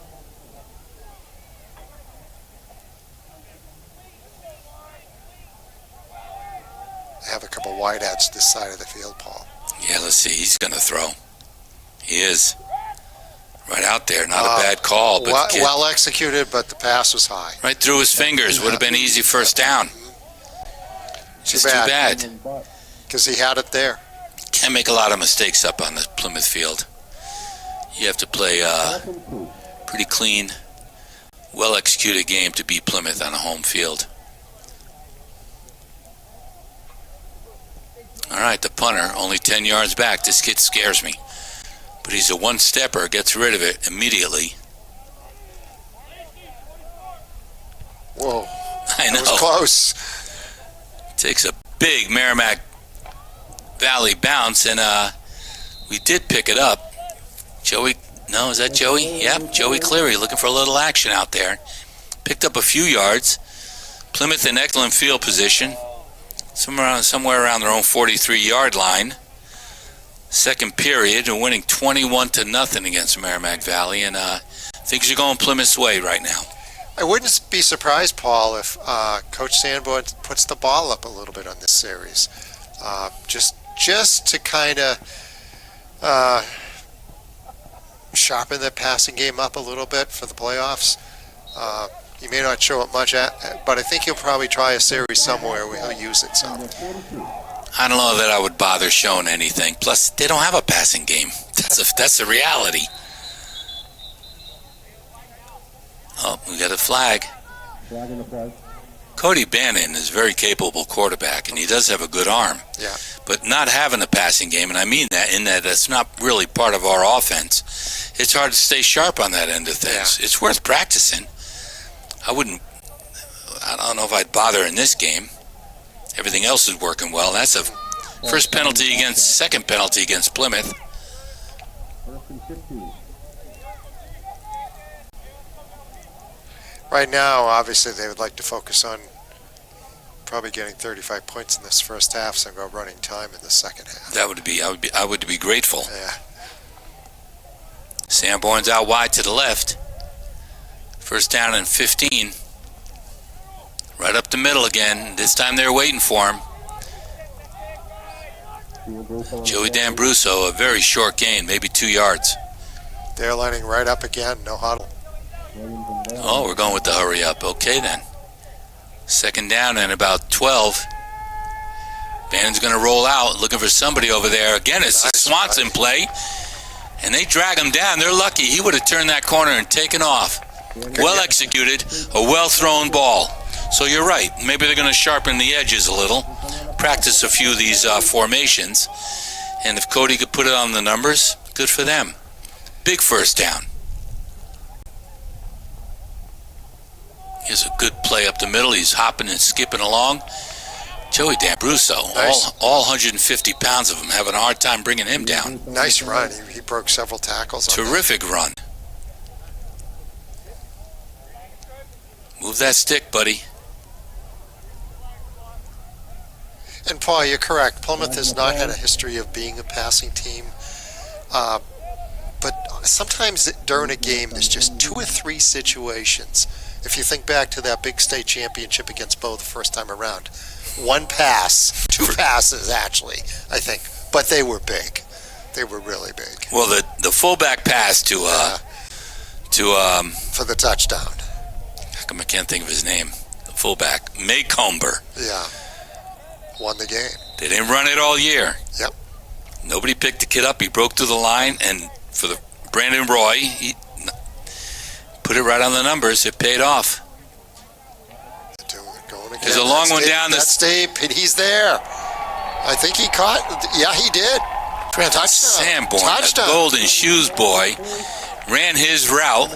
They have a couple wideouts this side of the field, Paul. Yeah, let's see. He's going to throw. He is. Right out there. Not a bad call. But well executed, but the pass was high. right through his fingers. Would have been easy first down. Just too bad. Because he had it there. Can't make a lot of mistakes up on the Plymouth field. You have to play pretty clean, well-executed game to beat Plymouth on a home field. All right, the punter, only 10 yards back. This kid scares me. But he's a one-stepper, gets rid of it immediately. Whoa. I know. That was close. Takes a big Merrimack Valley bounce, and we did pick it up. Joey, no, is that Joey? Yep, Joey Cleary looking for a little action out there. Picked up a few yards. Plymouth in excellent field position. Somewhere around their own 43-yard line. Second period, and winning 21-0 against Merrimack Valley, and things are going Plymouth's way right now. I wouldn't be surprised, Paul, if Coach Sanborn puts the ball up a little bit on this series. Just to kind of sharpen the passing game up a little bit for the playoffs. He may not show it much, but I think he'll probably try a series somewhere where he'll use it some. I don't know that I would bother showing anything. Plus, they don't have a passing game. That's the reality. Oh, we got a flag. Flag in the play. Cody Bannon is a very capable quarterback, and he does have a good arm. Yeah. But not having a passing game, and I mean that in that that's not really part of our offense, it's hard to stay sharp on that end of things. Yeah. It's worth practicing. I don't know if I'd bother in this game. Everything else is working well. That's a second penalty against Plymouth. 1st and 15. Right now, obviously, they would like to focus on probably getting 35 points in this first half, so go running time in the second half. I would be grateful. Yeah. Sanborn's out wide to the left. First down and 15. Right up the middle again. This time they're waiting for him. Joey D'Ambruso, a very short gain, maybe 2 yards. They're lining right up again, no huddle. Oh, we're going with the hurry up. Okay, then. Second down and about 12. Bannon's going to roll out, looking for somebody over there. Again, it's the Swanson play, and they drag him down. They're lucky. He would have turned that corner and taken off. Well executed, a well-thrown ball. So you're right. Maybe they're going to sharpen the edges a little, practice a few of these formations, and if Cody could put it on the numbers, good for them. Big first down. Here's a good play up the middle. He's hopping and skipping along. Joey D'Ambruso, nice. all 150 pounds of him, having a hard time bringing him down. Nice run. He broke several tackles. Terrific run. Move that stick, buddy. And Paul, you're correct. Plymouth has not had a history of being a passing team. But sometimes during a game, there's just 2 or 3 situations. If you think back to that big state championship against Bow the first time around, 1 pass, 2 passes actually, I think, but they were big. They were really big. Well, the fullback pass to for the touchdown. How come I can't think of his name? The fullback, Maycomber. Yeah, won the game. They didn't run it all year. Yep. Nobody picked the kid up. He broke through the line, and for the Brandon Roy, he put it right on the numbers. It paid off. Going again. There's a long one down the... That's deep, and he's there. I think he caught. Yeah, he did. Touchdown. Sanborn, the golden shoes boy, ran his route,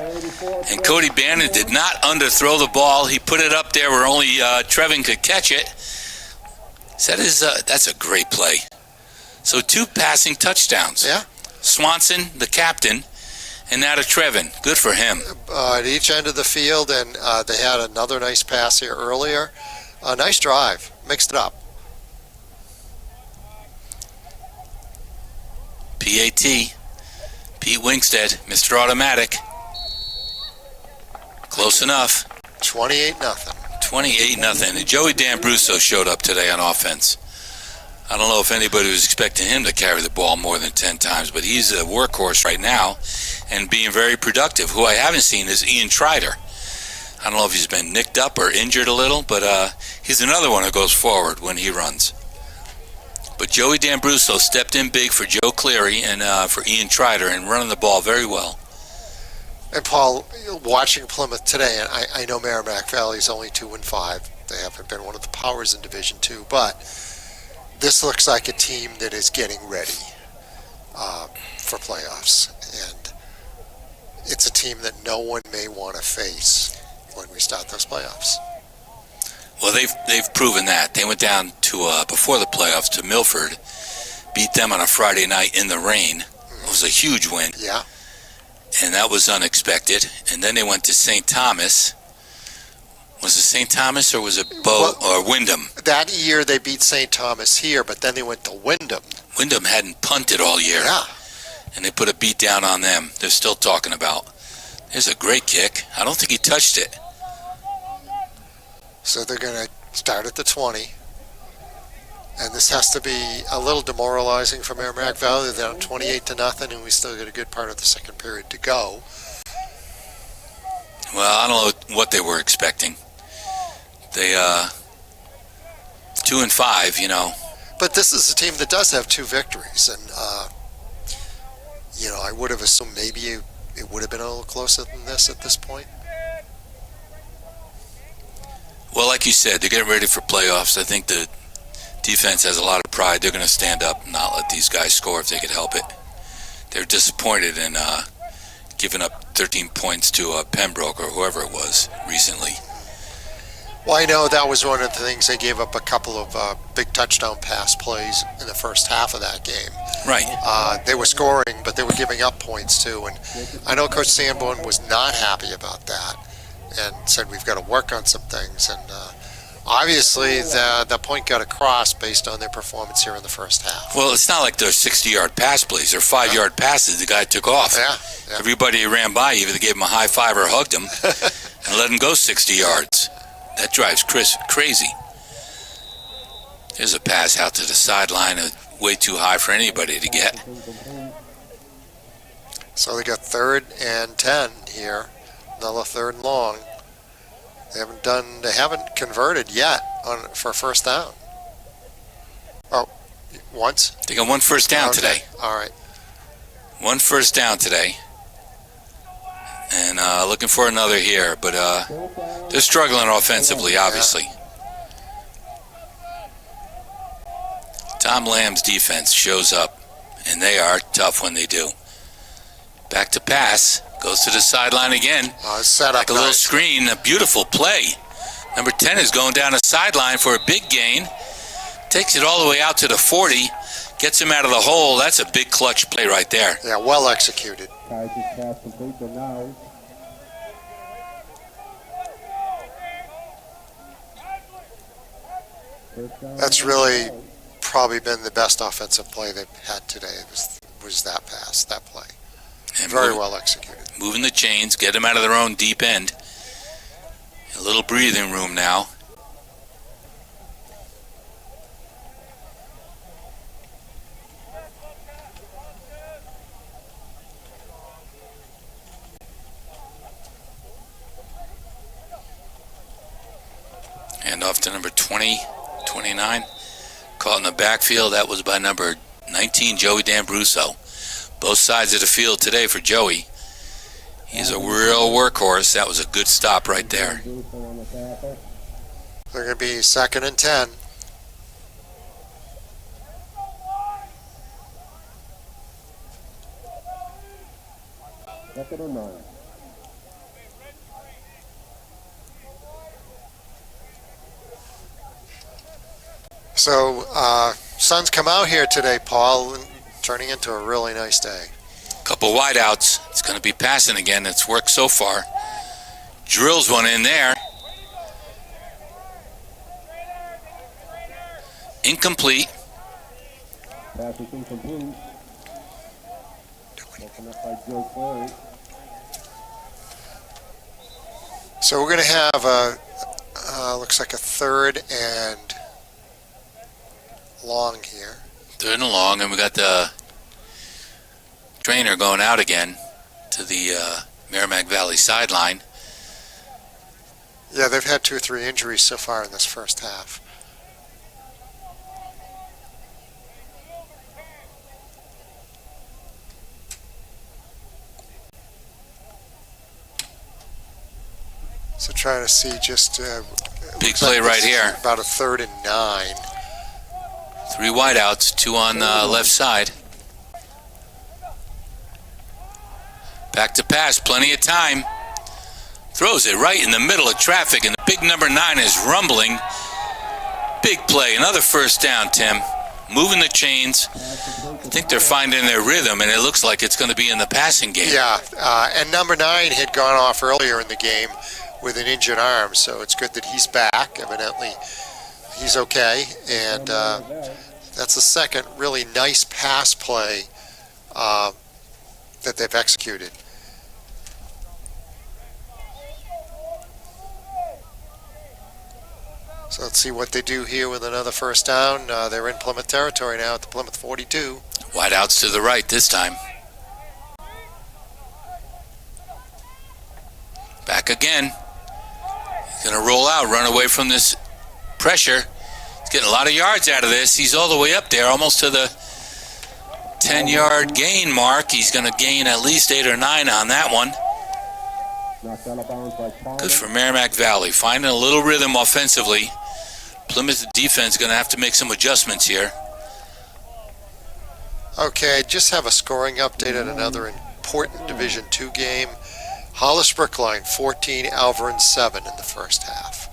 and Cody Bannon did not underthrow the ball. He put it up there where only Trevin could catch it. That's a great play. So 2 passing touchdowns. Yeah. Swanson, the captain, and now to Trevin. Good for him. At each end of the field, and they had another nice pass here earlier. A nice drive. Mixed it up. PAT, Pete Wingstead, Mr. Automatic. Close enough. 28-0. 28-0. Joey D'Ambruso showed up today on offense. I don't know if anybody was expecting him to carry the ball more than 10 times, but he's a workhorse right now and being very productive. Who I haven't seen is Ian Trider. I don't know if he's been nicked up or injured a little, but he's another one who goes forward when he runs. But Joey D'Ambruso stepped in big for Joe Cleary and for Ian Trider and running the ball very well. And Paul, watching Plymouth today, and I know Merrimack Valley's only 2-5. They haven't been one of the powers in Division II, but this looks like a team that is getting ready for playoffs. And it's a team that no one may want to face when we start those playoffs. Well, they've proven that. They went down to before the playoffs to Milford, beat them on a Friday night in the rain. It was a huge win. Yeah. And that was unexpected. And then they went to St. Thomas. Was it St. Thomas or was it or Wyndham? That year they beat St. Thomas here, but then they went to Wyndham. Wyndham hadn't punted all year. Yeah. And they put a beat down on them. They're still talking about. There's a great kick. I don't think he touched it. So they're going to start at the 20. And this has to be a little demoralizing for Merrimack Valley. They're down 28-0, and we still got a good part of the second period to go. Well, I don't know what they were expecting. They 2-5, you know. But this is a team that does have 2 victories, and I would have assumed maybe it would have been a little closer than this at this point. Well, like you said, they're getting ready for playoffs. I think the defense has a lot of pride. They're going to stand up and not let these guys score if they could help it. They're disappointed in giving up 13 points to Pembroke or whoever it was recently. Well, I know that was one of the things. They gave up a couple of big touchdown pass plays in the first half of that game. Right. They were scoring, but they were giving up points too. And I know Coach Sanborn was not happy about that and said we've got to work on some things. And obviously the point got across based on their performance here in the first half. Well, it's not like they're 60-yard pass plays. They're 5-yard passes the guy took off. Yeah. Everybody who ran by either gave him a high five or hugged him and let him go 60 yards. That drives Chris crazy. There's a pass out to the sideline, way too high for anybody to get. So they got 3rd and 10 here. Another 3rd and long. They haven't converted yet for first down. Oh, once? They got 1 first down today. All right. 1 first down today. And looking for another here, but they're struggling offensively, obviously. Tom Lamb's defense shows up, and they are tough when they do. Back to pass, goes to the sideline again. Set up like a little screen, a beautiful play. Number 10 is going down the sideline for a big gain. Takes it all the way out to the 40, gets him out of the hole. That's a big clutch play right there. Yeah, well executed. That's really probably been the best offensive play they've had today. Was that pass, that play. And very well executed. Moving the chains, get them out of their own deep end. A little breathing room now. And off to number 20, 29. Caught in the backfield. That was by number 19, Joey D'Ambruso. Both sides of the field today for Joey. He's a real workhorse. That was a good stop right there. They're going to be 2nd and 10. Second and 9. So, sun's come out here today, Paul, turning into a really nice day. Couple wideouts. It's going to be passing again. It's worked so far. Drills one in there. Incomplete. Pass is incomplete. Open up by Joe Clary. So we're going to have looks like a third and long here. Third and long, and we got the trainer going out again to the Merrimack Valley sideline. Yeah, they've had 2 or 3 injuries so far in this first half. So trying to see just Big looks play like right this is here. About a third and 9. 3 wideouts, 2 on the left side. Back to pass, plenty of time. Throws it right in the middle of traffic, and the big number 9 is rumbling. Big play, another first down, Tim. Moving the chains. I think they're finding their rhythm, and it looks like it's going to be in the passing game. Yeah, and number 9 had gone off earlier in the game with an injured arm, so it's good that he's back. Evidently, he's okay, and that's the second really nice pass play that they've executed. So let's see what they do here with another first down. They're in Plymouth territory now at the Plymouth 42. Wideouts to the right this time. Back again. He's going to roll out, run away from this pressure. He's getting a lot of yards out of this. He's all the way up there, almost to the 10-yard gain mark. He's going to gain at least 8 or 9 on that one. Good for Merrimack Valley, finding a little rhythm offensively. Plymouth defense is going to have to make some adjustments here. Okay, just have a scoring update at another important Division II game. Hollis Brookline 14, Alverin 7 in the first half.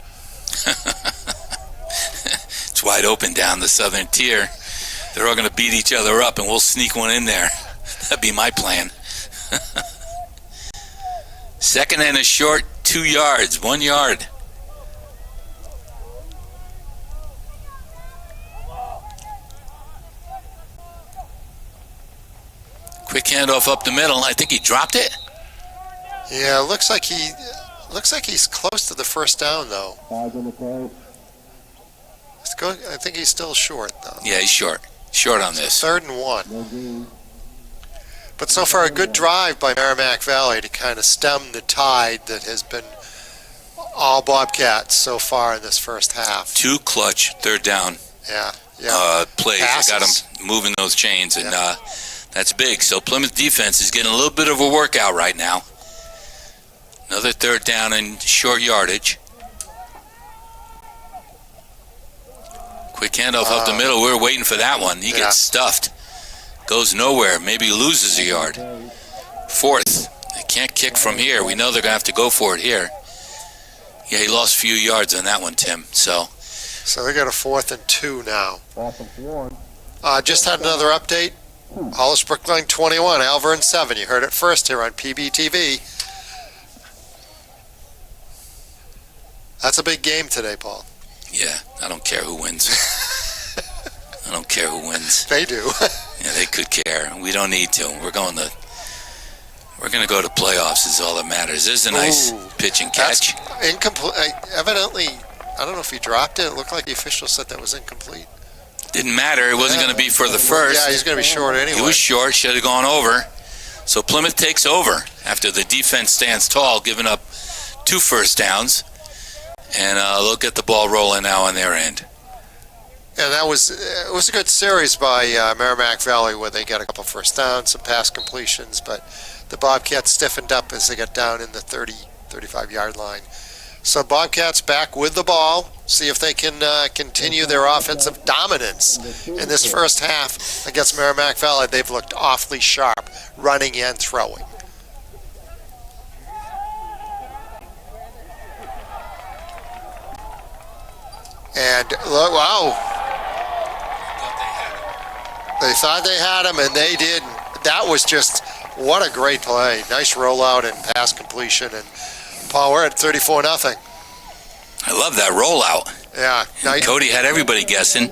It's wide open down the southern tier. They're all going to beat each other up, and we'll sneak one in there. That'd be my plan. Second and a short, 2 yards, 1 yard. Quick handoff up the middle. I think he dropped it. Yeah, looks like he's close to the first down though. I think he's still short though. Yeah, he's short. Short on this. Third and 1. But so far, a good drive by Merrimack Valley to kind of stem the tide that has been all Bobcats so far in this first half. 2 clutch third down plays. Passes. I got him moving those chains, and that's big. So Plymouth defense is getting a little bit of a workout right now. Another third down and short yardage. Quick handoff up the middle. We're waiting for that one. He gets stuffed. Goes nowhere. Maybe loses a yard. 4th. They can't kick from here. We know they're going to have to go for it here. Yeah, he lost a few yards on that one, Tim. So they got a 4th and 2 now. Just had another update. Hollis Brookline 21, Alverin 7. You heard it first here on PBTV. That's a big game today, Paul. Yeah, I don't care who wins. I don't care who wins. They do. Yeah, they could care. We don't need to. We're going to go to playoffs is all that matters. This is a nice pitch and catch. Incomplete. Evidently, I don't know if he dropped it. It looked like the official said that was incomplete. Didn't matter. It wasn't going to be for the first. Yeah, he's going to be short anyway. He was short. Should have gone over. So Plymouth takes over after the defense stands tall, giving up 2 first downs. And they'll get the ball rolling now on their end. Yeah, it was a good series by Merrimack Valley where they got a couple first downs, some pass completions, but the Bobcats stiffened up as they got down in the 30, 35-yard line. So Bobcats back with the ball, see if they can continue their offensive dominance in this first half against Merrimack Valley. They've looked awfully sharp, running and throwing. And wow, they thought they had him, and they didn't. That was just, what a great play. Nice rollout and pass completion. And Paul, we're at 34-0. I love that rollout. Yeah. Nice. Cody had everybody guessing.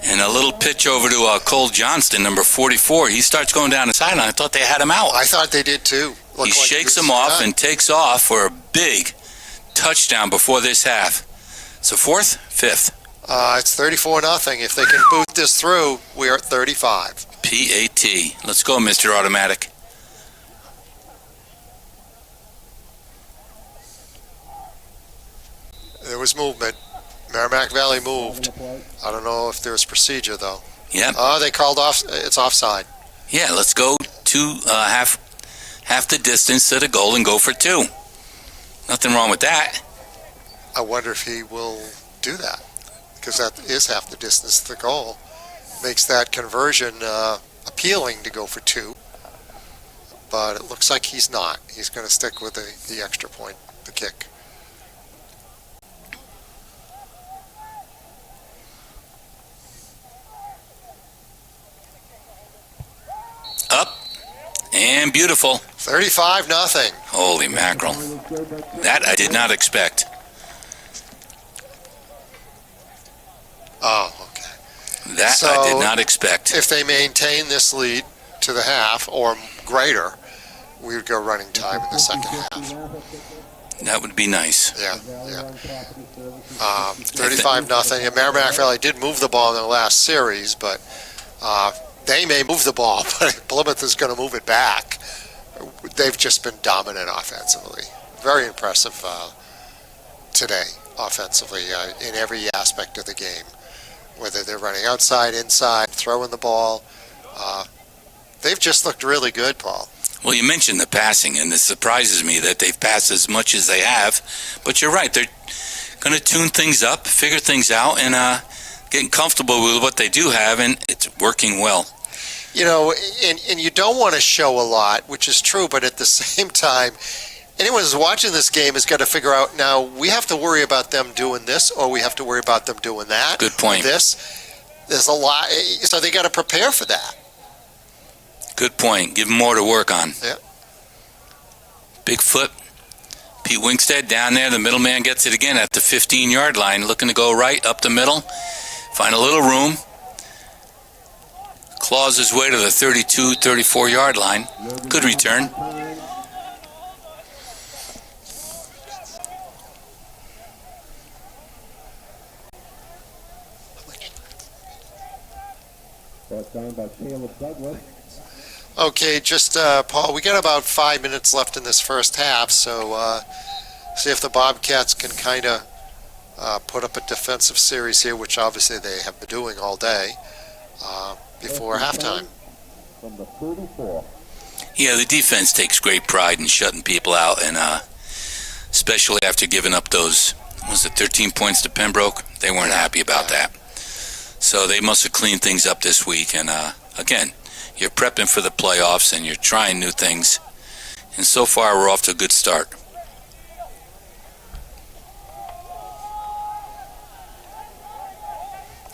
And a little pitch over to Cole Johnston, number 44. He starts going down the sideline. I thought they had him out. I thought they did too. He shakes him off and takes off for a big touchdown before this half. So fourth, fifth. It's 34-0. If they can boot this through, we are at 35. PAT. Let's go, Mr. Automatic. There was movement. Merrimack Valley moved. I don't know if there was procedure, though. Yeah. They called off. It's offside. Yeah, let's go to half the distance to the goal and go for two. Nothing wrong with that. I wonder if he will do that, because that is half the distance to the goal. Makes that conversion appealing to go for two. But it looks like he's not. He's going to stick with the extra point, the kick. Up and beautiful. 35-0. Holy mackerel. That I did not expect. Oh, okay. That So, I did not expect. If they maintain this lead to the half or greater, we would go running time in the second half. That would be nice. Yeah. 35-0. And Merrimack Valley did move the ball in the last series, but they may move the ball, but Plymouth is going to move it back. They've just been dominant offensively. Very impressive today offensively in every aspect of the game. Whether they're running outside, inside, throwing the ball. They've just looked really good, Paul. Well, you mentioned the passing, and it surprises me that they've passed as much as they have. But you're right. They're going to tune things up, figure things out, and getting comfortable with what they do have, and it's working well. You know, and you don't want to show a lot, which is true, but at the same time, anyone who's watching this game has got to figure out, now, we have to worry about them doing this, or we have to worry about them doing that. Good point. There's a lot, so they got to prepare for that. Good point. Give them more to work on. Yeah. Big flip. Pete Wingstead down there. The middleman gets it again at the 15-yard line, looking to go right up the middle. Find a little room. Claws his way to the 32, 34-yard line. Good return. Okay, just, Paul, we got about 5 minutes left in this first half, so see if the Bobcats can kind of put up a defensive series here, which obviously they have been doing all day, before halftime. Yeah, the defense takes great pride in shutting people out, and especially after giving up those, 13 points to Pembroke? They weren't happy about that. So they must have cleaned things up this week, and again, you're prepping for the playoffs, and you're trying new things, and so far we're off to a good start.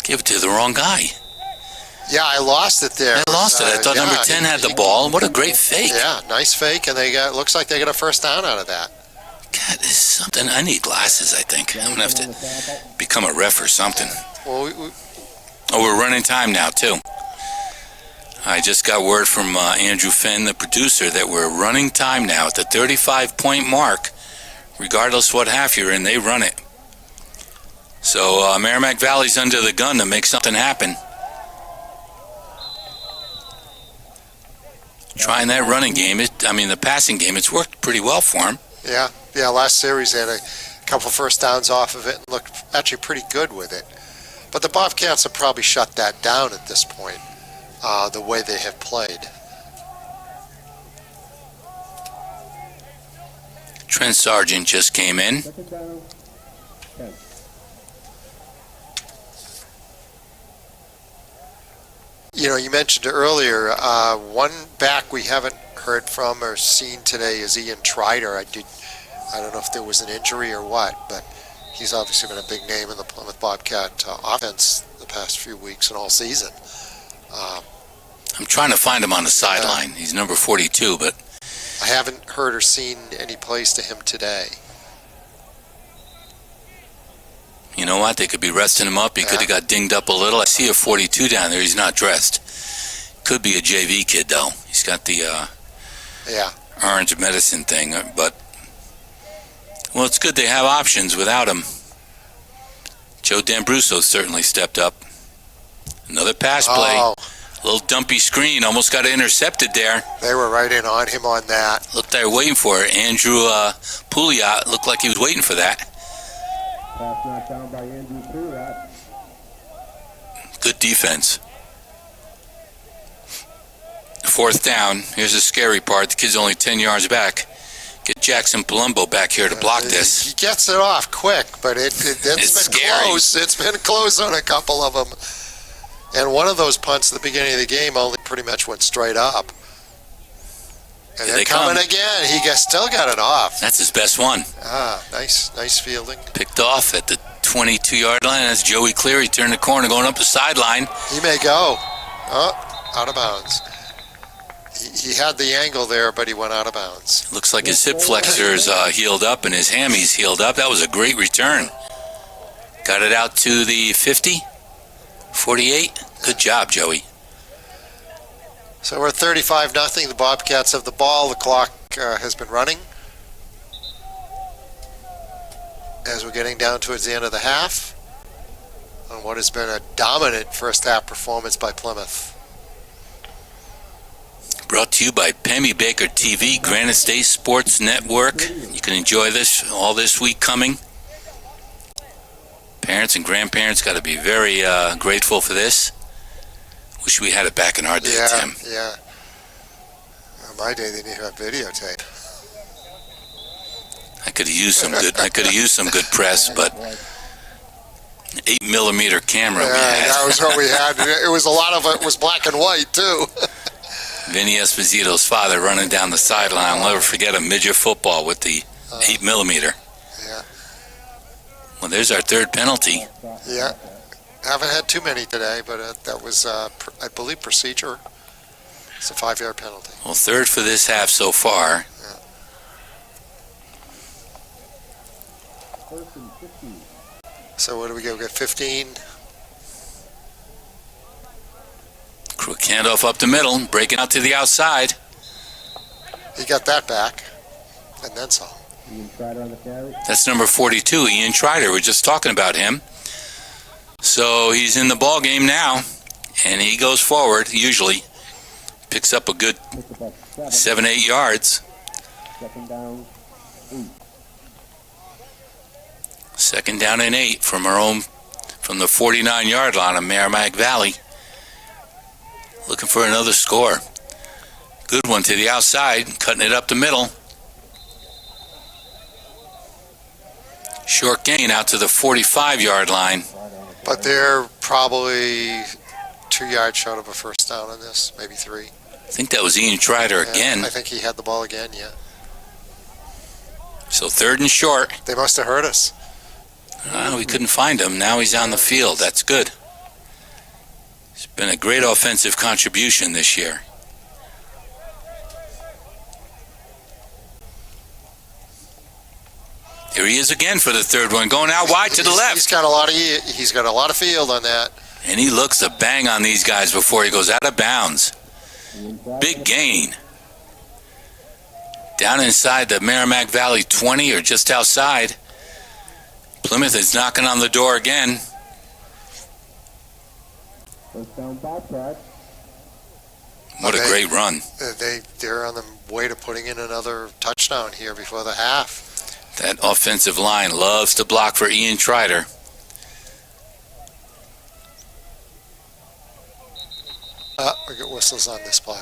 Give it to the wrong guy. Yeah, I lost it there. I lost it. I thought number 10 had the ball. What a great fake. Yeah, nice fake, and looks like they got a first down out of that. God, this is something. I need glasses, I think. I'm going to have to become a ref or something. Well, we're running time now, too. I just got word from Andrew Fenn, the producer, that we're running time now at the 35-point mark. Regardless what half you're in, they run it. So Merrimack Valley's under the gun to make something happen. Trying that running game, the passing game, it's worked pretty well for him. Yeah, last series they had a couple first downs off of it and looked actually pretty good with it. But the Bobcats have probably shut that down at this point, the way they have played. Trent Sargent just came in. You know, you mentioned earlier, one back we haven't heard from or seen today is Ian Trider. I don't know if there was an injury or what, but He's obviously been a big name in the Plymouth Bobcat offense the past few weeks and all season. I'm trying to find him on the sideline. He's number 42, but I haven't heard or seen any plays to him today. you know what? They could be resting him up. He could have got dinged up a little. I see a 42 down there. He's not dressed. Could be a JV kid, though. He's got the orange medicine thing. But, well, it's good they have options without him. Joe D'Ambruso certainly stepped up. Another pass play. Oh, A little dumpy screen. Almost got intercepted there. they were right in on him on that. Looked like they were waiting for it. Andrew Pouliot looked like he was waiting for that. Pass knocked down by Andrew Pouliot. Good defense. Fourth down. Here's the scary part. The kid's only 10 yards back. Get Jackson Palumbo back here to block this. He gets it off quick, but it's It's been scary. close. It's been close on a couple of them. And one of those punts at the beginning of the game only pretty much went straight up. And Here they're they coming come. again. He still got it off. That's his best one. Nice fielding. Picked off at the 22-yard line. That's Joey Cleary turning the corner, going up the sideline. He may go. Oh, out of bounds. He had the angle there, but he went out of bounds. Looks like his hip flexors healed up and his hammies healed up. That was a great return. Got it out to the 50, 48. Good job, Joey. So we're 35-0. The Bobcats have the ball. The clock has been running as we're getting down towards the end of the half on what has been a dominant first half performance by Plymouth. Brought to you by Pemmy Baker TV, Granite State Sports Network. You can enjoy this all this week coming. Parents and grandparents got to be very grateful for this. Wish we had it back in our day, Tim. Yeah. In my day, they didn't even have videotape. I could have used some good press, but 8mm camera we had. That was what we had. It was a lot of it was black and white too. Vinny Esposito's father running down the sideline. I'll never forget a midget football with the 8mm. Yeah. Well, there's our third penalty. Yeah. Haven't had too many today, but that was, I believe, procedure. It's a 5-yard penalty. Well, third for this half so far. So what do we go? We get 15. Crook handoff up the middle, breaking out to the outside. He got that back, and then some. That's number 42, Ian Trider. We're just talking about him. So he's in the ball game now, and he goes forward, usually. Picks up a good 7-8 yards. Second down and 8 from the 49-yard line of Merrimack Valley. Looking for another score. Good one to the outside, cutting it up the middle. Short gain out to the 45-yard line. But they're probably 2 yards short of a first down on this, maybe 3. I think that was Ian Trider again. I think he had the ball again, yeah. So third and short. They must have heard us. We couldn't find him. Now he's on the field. That's good. It's been a great offensive contribution this year. Here he is again for the third one, going out wide to the left. He's got a lot of field on that. And he looks to bang on these guys before he goes out of bounds. Big gain. Down inside the Merrimack Valley 20 or just outside. Plymouth is knocking on the door again. What a great run. They're on the way to putting in another touchdown here before the half. That offensive line loves to block for Ian Trider. We got whistles on this play.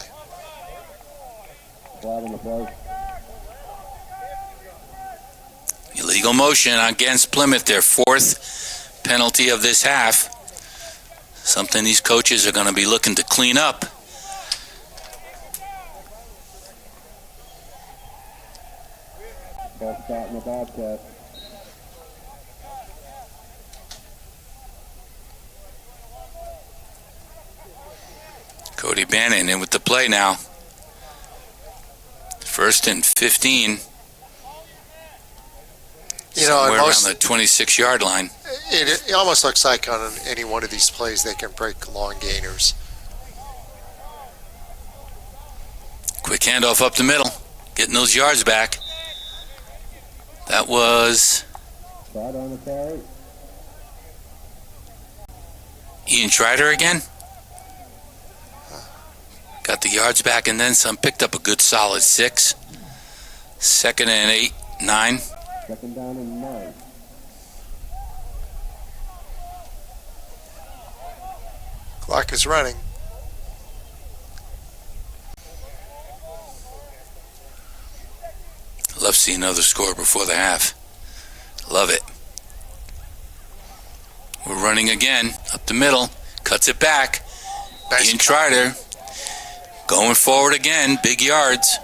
Illegal motion against Plymouth, their fourth penalty of this half. Something these coaches are going to be looking to clean up. Cody Bannon in with the play now. 1st and 15. You know, Somewhere most, around the 26-yard line. it almost looks like on any one of these plays they can break long gainers. Quick handoff up the middle. Getting those yards back. That was Start on the carry. Ian Schreider again. Got the yards back and then some. Picked up a good solid 6. 2nd and 8, 9. 2nd down and 9. Clock is running. Love seeing another score before the half. Love it. We're running again. Up the middle. Cuts it back. Nice Ian Schreider. Going forward again. Big yards.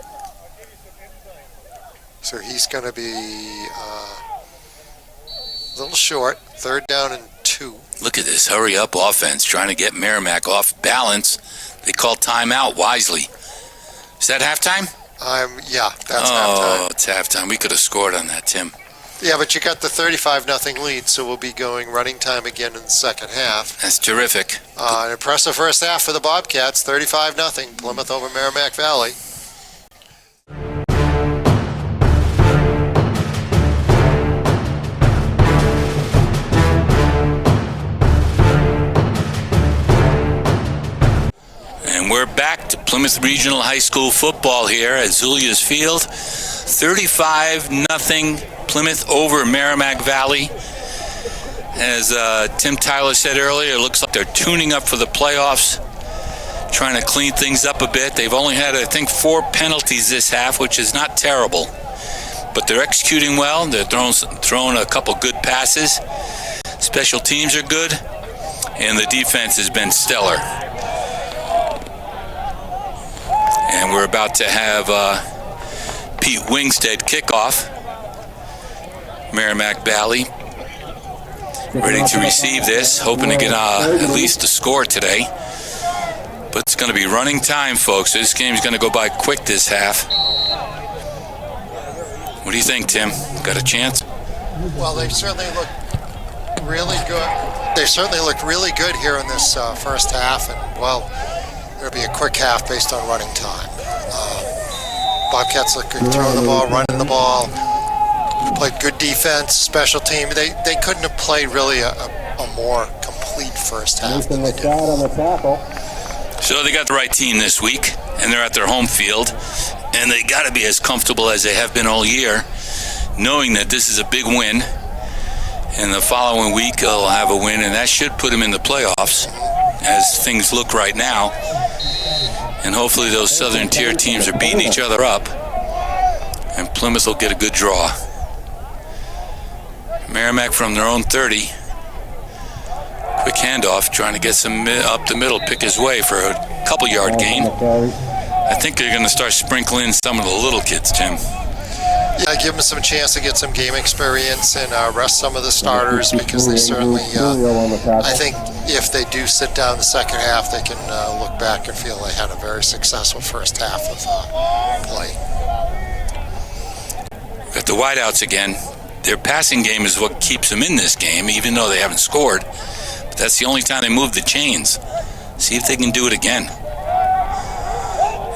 So he's going to be a little short. 3rd down and 2. Look at this hurry up offense trying to get Merrimack off balance. They call timeout wisely. Is that halftime? Yeah, that's Oh, halftime. it's halftime. We could have scored on that, Tim. Yeah, but you got the 35-0 lead, so we'll be going running time again in the second half. That's terrific. An impressive first half for the Bobcats, 35-0, Plymouth over Merrimack Valley. And we're back to Plymouth Regional High School football here at Zulia's Field. 35-0 Plymouth over Merrimack Valley. As Tim Tyler said earlier, it looks like they're tuning up for the playoffs, trying to clean things up a bit. They've only had, I think, 4 penalties this half, which is not terrible. But they're executing well. They're throwing a couple good passes. Special teams are good, and the defense has been stellar. And we're about to have Pete Wingstead kickoff. Merrimack Valley ready to receive this, hoping to get at least a score today. But it's going to be running time, folks. This game's going to go by quick this half. What do you think, Tim? Got a chance? Well, they certainly look really good. They certainly looked really good here in this first half, and, well, it'll be a quick half based on running time. Bobcats look good throwing the ball, running the ball. Played good defense, special team. They couldn't have played really a more complete first half than they did. On the tackle. So they got the right team this week, and they're at their home field, and they got to be as comfortable as they have been all year, knowing that this is a big win, and the following week they'll have a win, and that should put them in the playoffs as things look right now. And hopefully those Southern Tier teams are beating each other up, and Plymouth will get a good draw. Merrimack from their own 30. Quick handoff, trying to get some up the middle, pick his way for a couple yard gain. I think they're going to start sprinkling in some of the little kids, Tim. Yeah, give them some chance to get some game experience and rest some of the starters, because they certainly, I think if they do sit down the second half, they can look back and feel they had a very successful first half of play. Got the wideouts again. Their passing game is what keeps them in this game, even though they haven't scored. But that's the only time they move the chains. See if they can do it again.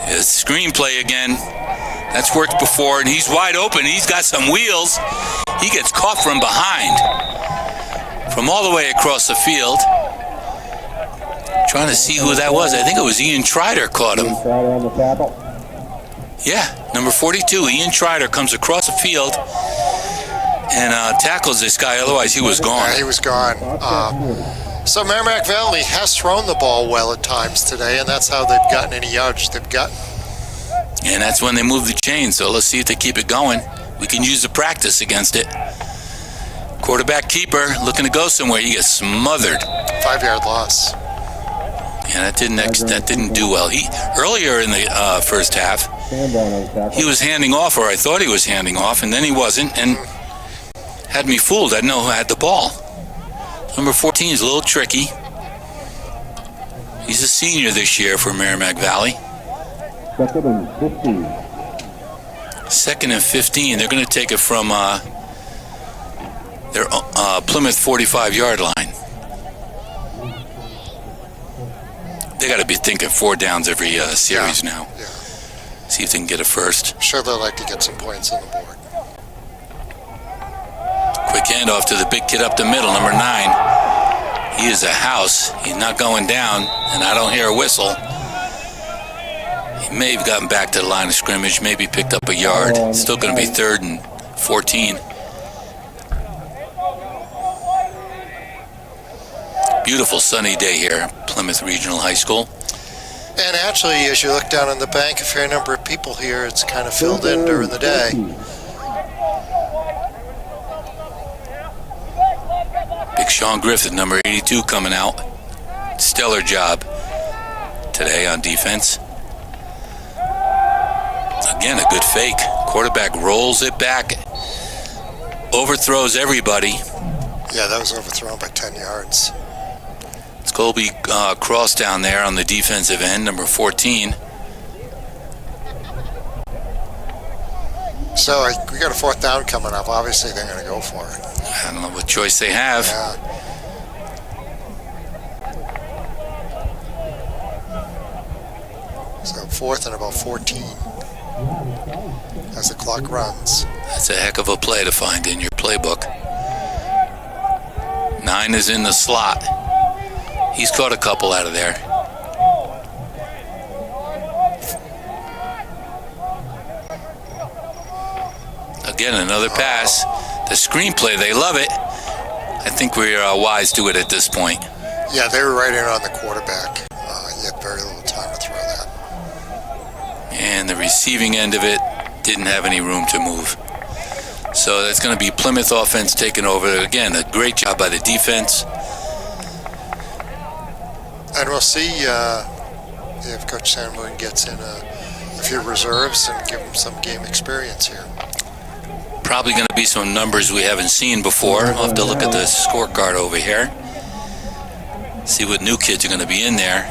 Yeah, screenplay again. That's worked before, and he's wide open. He's got some wheels. He gets caught from behind, from all the way across the field. Trying to see who that was. I think it was Ian Schreider caught him. Yeah, number 42, Ian Schreider comes across the field and tackles this guy. Otherwise, he was gone. Yeah, he was gone. So Merrimack Valley has thrown the ball well at times today, and that's how they've gotten any yards they've gotten. And that's when they move the chain, so let's see if they keep it going. We can use the practice against it. Quarterback keeper looking to go somewhere. He gets smothered. 5-yard loss. Yeah, that didn't do well. Earlier in the first half, he was handing off, or I thought he was handing off, and then he wasn't, and had me fooled. I didn't know who had the ball. Number 14 is a little tricky. He's a senior this year for Merrimack Valley. Second and 15. 2nd and 15. They're going to take it from their Plymouth 45-yard line. They got to be thinking 4 downs every series now. Yeah. See if they can get it first. Sure, they'd like to get some points on the board. Quick handoff to the big kid up the middle, number 9. He is a house. He's not going down, and I don't hear a whistle. He may have gotten back to the line of scrimmage, maybe picked up a yard. Still going to be 3rd and 14. Beautiful sunny day here at Plymouth Regional High School. And actually, as you look down on the bank, a fair number of people here. It's kind of filled in during the day. Big Sean Griffith, number 82, coming out. Stellar job today on defense. Again, a good fake. Quarterback rolls it back, overthrows everybody. Yeah, that was overthrown by 10 yards. It's Colby Cross down there on the defensive end, number 14. So we got a 4th down coming up. Obviously, they're going to go for it. I don't know what choice they have. Yeah. So 4th and about 14 as the clock runs. That's a heck of a play to find in your playbook. 9 is in the slot. He's caught a couple out of there. Again, another pass. The screenplay, they love it. I think we're wise to it at this point. Yeah, they were right in on the quarterback. He had very little time to throw that. And the receiving end of it didn't have any room to move. So that's going to be Plymouth offense taking over. Again, a great job by the defense. And we'll see if Coach Sandlin gets in a few reserves and give them some game experience here. Probably going to be some numbers we haven't seen before. I'll have to look at the scorecard over here. See what new kids are going to be in there.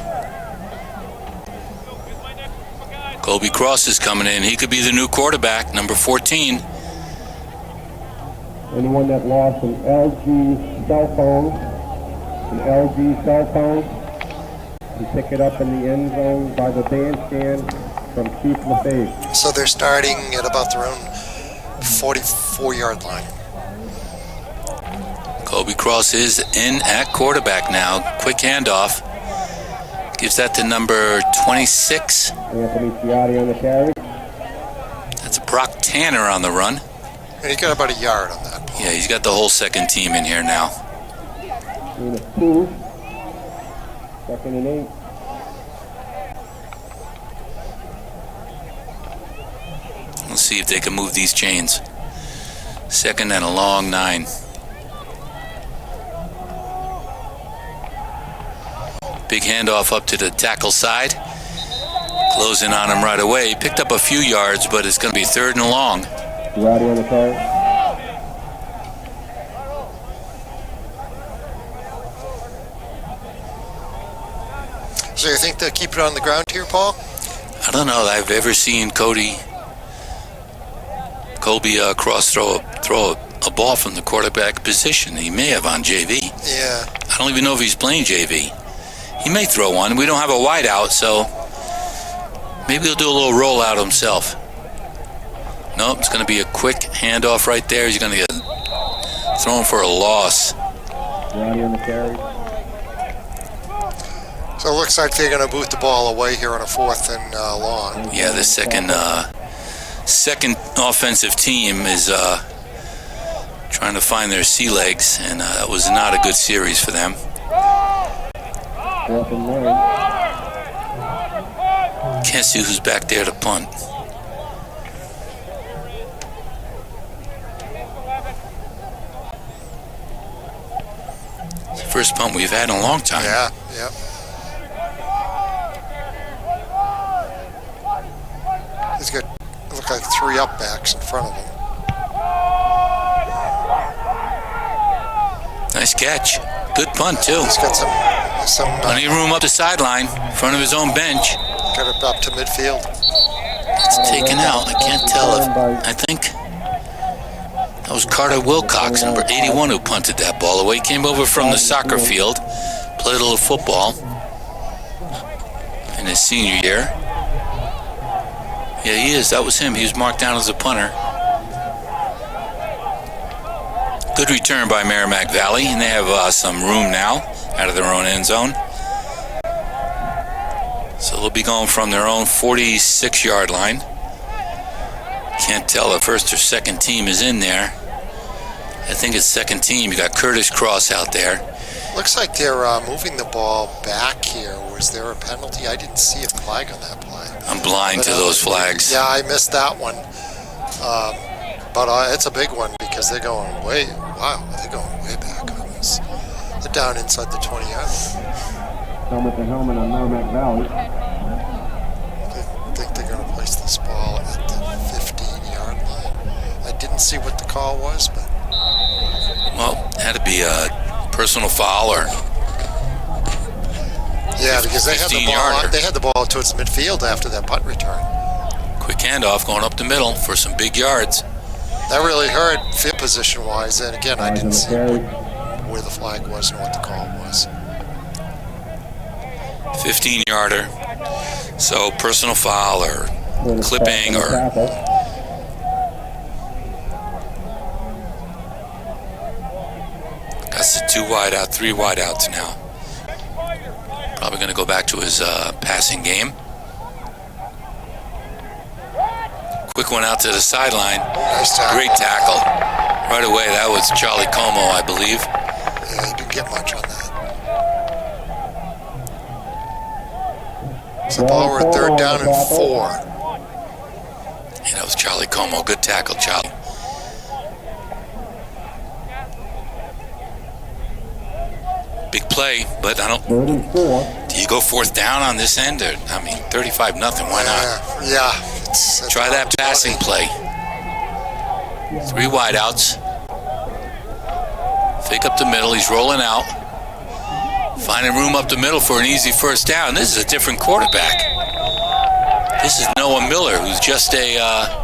Colby Cross is coming in. He could be the new quarterback, number 14. Anyone that lost an LG cell phone, you pick it up in the end zone by the bandstand from Keith LaFave. So they're starting at about their own 44-yard line. Colby Cross is in at quarterback now. Quick handoff. Gives that to number 26. Anthony Ciotti on the carry. That's Brock Tanner on the run. And he got about a yard on that ball. Yeah, he's got the whole second team in here now. Gain of 2. 2nd and 8. Let's see if they can move these chains. 2nd and a long 9. Big handoff up to the tackle side. Closing on him right away. He picked up a few yards, but it's going to be 3rd and long. Ciotti on the carry. So you think they'll keep it on the ground here, Paul? I don't know that I've ever seen Colby Cross throw a ball from the quarterback position. He may have on JV. Yeah. I don't even know if he's playing JV. He may throw one. We don't have a wideout, so maybe he'll do a little rollout himself. Nope, it's going to be a quick handoff right there. He's going to get thrown for a loss. Ciotti on the carry. So it looks like they're going to boot the ball away here on a 4th and long. Yeah, the second offensive team is trying to find their sea legs, and that was not a good series for them. 4th and 9. Can't see who's back there to punt. It's the first punt we've had in a long time. Yeah, yep. He's got, look like 3 up backs in front of him. Nice catch. Good punt, too. He's got some some, Plenty of room up the sideline, in front of his own bench. got it up to midfield. It's taken out. I can't tell if, I think that was Carter Wilcox, number 81, who punted that ball away. Came over from the soccer field, played a little football in his senior year. Yeah, he is. That was him. He was marked down as a punter. Good return by Merrimack Valley, and they have some room now out of their own end zone. So they'll be going from their own 46-yard line. Can't tell if first or second team is in there. I think it's second team. You got Curtis Cross out there. Looks like they're moving the ball back here. Was there a penalty? I didn't see a flag on that play. I'm blind to those flags. Yeah, I missed that one. But it's a big one because they're going way back on this. They're down inside the 20-yard line. Helmet to helmet on Merrimack Valley. I think they're going to place this ball at the 15-yard line. I didn't see what the call was, but... Well, it had to be a personal foul or... Yeah, because they had the 15-yarder. ball. They had the ball towards the midfield after that punt return. Quick handoff going up the middle for some big yards. That really hurt field position-wise, and again, I didn't see where the flag was and what the call was. 15-yarder. So personal foul or clipping or... That's the 2 wideout, 3 wideouts now. Probably going to go back to his passing game. Quick one out to the sideline. Nice tackle. Great tackle. Right away, that was Charlie Como, I believe. Yeah, he didn't get much on that. So ball we're 3rd down and 4. Yeah, that was Charlie Como. Good tackle, Charlie. Big play, but I don't... 3rd and 4. Do you go 4th down on this end? Or, I mean, 35-0. Why not? Yeah. It's Try that passing play. 3 wideouts. Fake up the middle. He's rolling out. Finding room up the middle for an easy first down. This is a different quarterback. This is Noah Miller, who's just a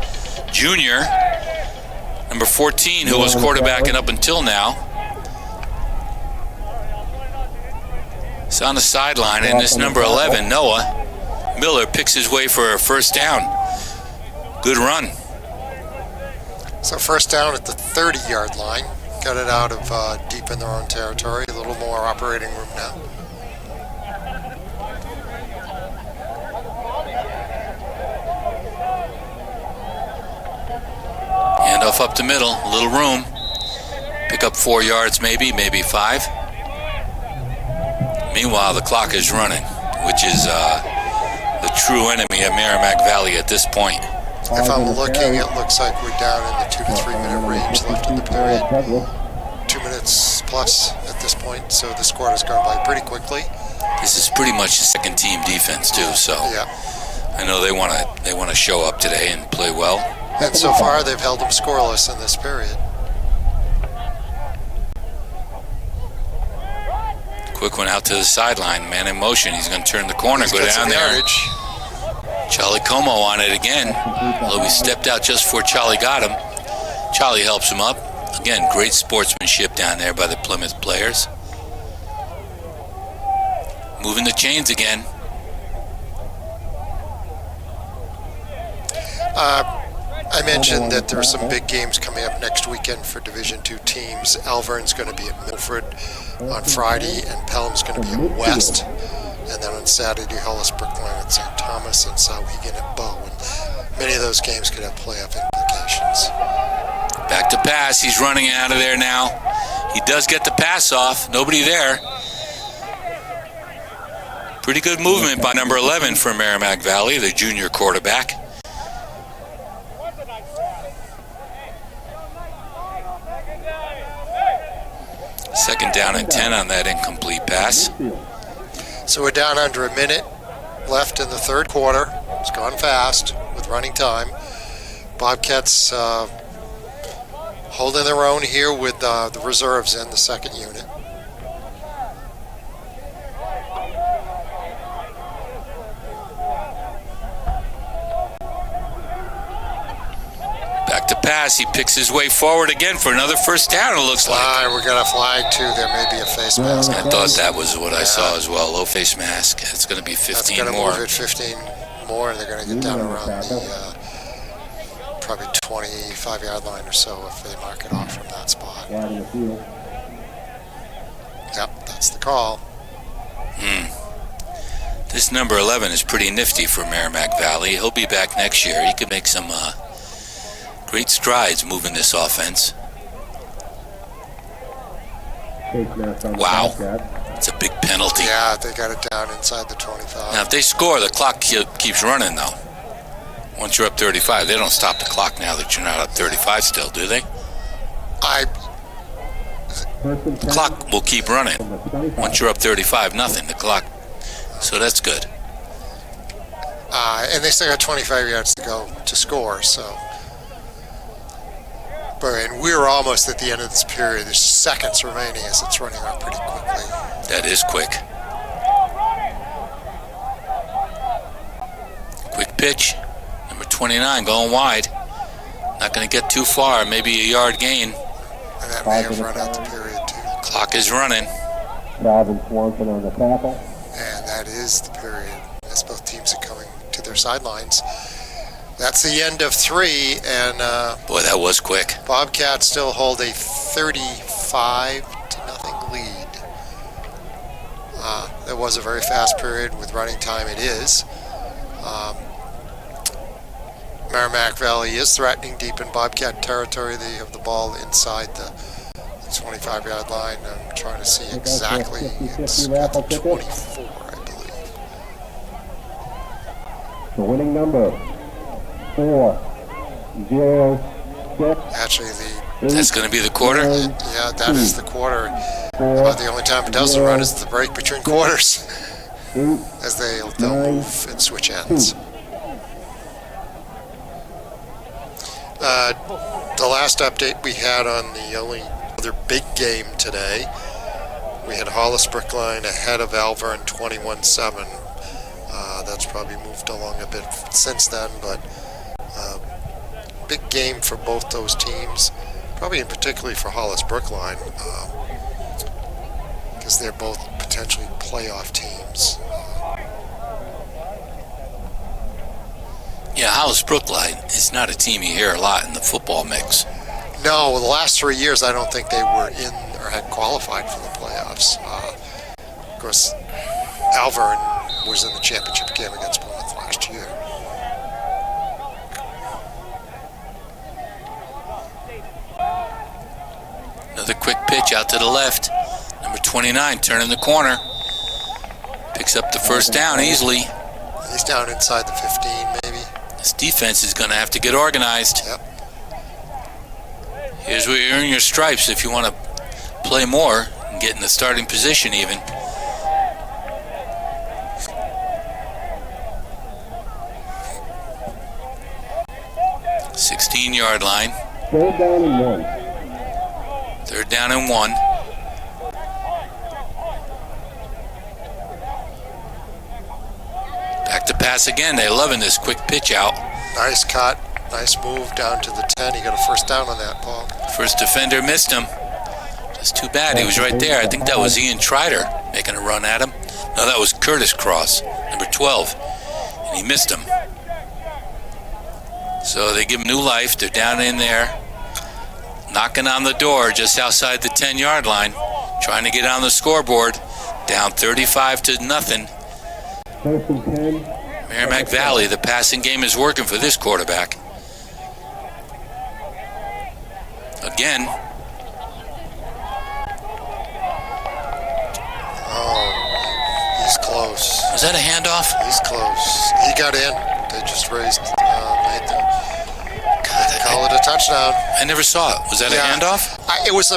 junior. Number 14, who was quarterbacking up until now. He's on the sideline, and this number 11, Noah Miller, picks his way for a first down. Good run. So first down at the 30-yard line. Got it out of deep in their own territory. A little more operating room now. Handoff up the middle, a little room. Pick up 4 yards maybe 5. Meanwhile, the clock is running, which is the true enemy of Merrimack Valley at this point. If I'm looking, it looks like we're down in the 2 to 3 minute range left in the period. 2 minutes plus at this point, so this quarter's gone by pretty quickly. This is pretty much a second team defense too, so Yeah. I know they want to show up today and play well. And so far, they've held them scoreless in this period. Quick one out to the sideline, man in motion. He's going to turn the corner, He's go got down some there. yardage. Charlie Como on it again. Although he stepped out just before Charlie got him. Charlie helps him up. Again, great sportsmanship down there by the Plymouth players. Moving the chains again. I mentioned that there are some big games coming up next weekend for Division II teams. Alvern's going to be at Milford on Friday, and Pelham's going to be at West. And then on Saturday, Hollis Brookline at St. Thomas and Souhegan at Bow. And many of those games could have playoff implications. Back to pass. He's running out of there now. He does get the pass off. Nobody there. Pretty good movement by number 11 for Merrimack Valley, the junior quarterback. Second down and 10 on that incomplete pass. So we're down under a minute left in the third quarter. It's gone fast with running time. Bobcats holding their own here with the reserves in the second unit. to pass. He picks his way forward again for another first down, it looks like. We're going to flag too. There may be a face mask. I thought that was what I saw as well. Low face mask. It's going to be 15 That's going to more. move it 15 more, and they're going to get down around the probably 25-yard line or so if they mark it off from that spot. Yep, that's the call. This number 11 is pretty nifty for Merrimack Valley. He'll be back next year. He could make some great strides moving this offense. Wow, it's a big penalty. Yeah, they got it down inside the 25. Now, if they score, the clock keeps running, though. Once you're up 35, they don't stop the clock now that you're not up 35 still, do they? The clock will keep running. Once you're up 35, nothing. The clock. So that's good. And they still got 25 yards to go to score, so. And we're almost at the end of this period. There's seconds remaining as it's running up pretty quickly. That is quick. Quick pitch. Number 29 going wide. Not going to get too far. Maybe a yard gain. And that may have run out the period, too. Clock is running. Calvin Swanson on the tackle. And that is the period as both teams are coming to their sidelines. That's the end of 3, and Boy, that was quick. Bobcats still hold a 35-0 lead. That was a very fast period with running time. It is. Merrimack Valley is threatening deep in Bobcat territory. They have the ball inside the 25-yard line. I'm trying to see exactly. It's at the 24, I believe. The winning number 4-0-6. Actually, That's going to be the quarter. yeah, that is the quarter. The only time it doesn't run is the break between quarters, as they'll move and switch ends. The last update we had on the only other big game today, we had Hollis Brookline ahead of Alvern 21-7. That's probably moved along a bit since then, but big game for both those teams, probably in particularly for Hollis Brookline, because they're both potentially playoff teams. Yeah, Hollis Brookline is not a team you hear a lot in the football mix. No, the last 3 years I don't think they were in or had qualified for the playoffs. Of course, Alvern was in the championship game against Plymouth last year. Another quick pitch out to the left. Number 29 turning the corner. Picks up the first down easily. He's down inside the 15, maybe. This defense is going to have to get organized. Yep. Here's where you earn your stripes if you want to play more and get in the starting position even. Yard line. Third down and 1. Third down and 1. Back to pass again. They're loving this quick pitch out. Nice cut. Nice move down to the 10. He got a first down on that, Paul. First defender missed him. Just too bad. He was right there. I think that was Ian Trider making a run at him. No, that was Curtis Cross, number 12. And he missed him. So they give him new life. They're down in there, knocking on the door just outside the 10-yard line, trying to get on the scoreboard. Down 35-0. First and 10. Merrimack Valley, the passing game is working for this quarterback. Again. Oh, he's close. Was that a handoff? He's close. He got in. They just raised, made them call it a touchdown. I never saw it. Was that a handoff? It was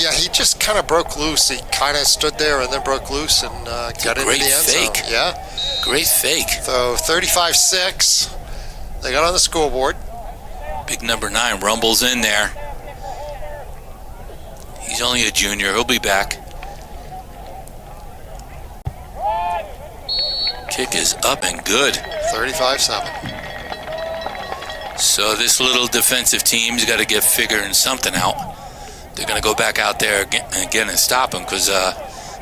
yeah, he just kind of broke loose. He kind of stood there and then broke loose and got into the end zone. Fake. Yeah. Great fake. So 35-6. They got on the scoreboard. Big number 9 rumbles in there. He's only a junior. He'll be back. Kick is up and good. 35-7. So this little defensive team's got to get figuring something out. They're going to go back out there again and stop them because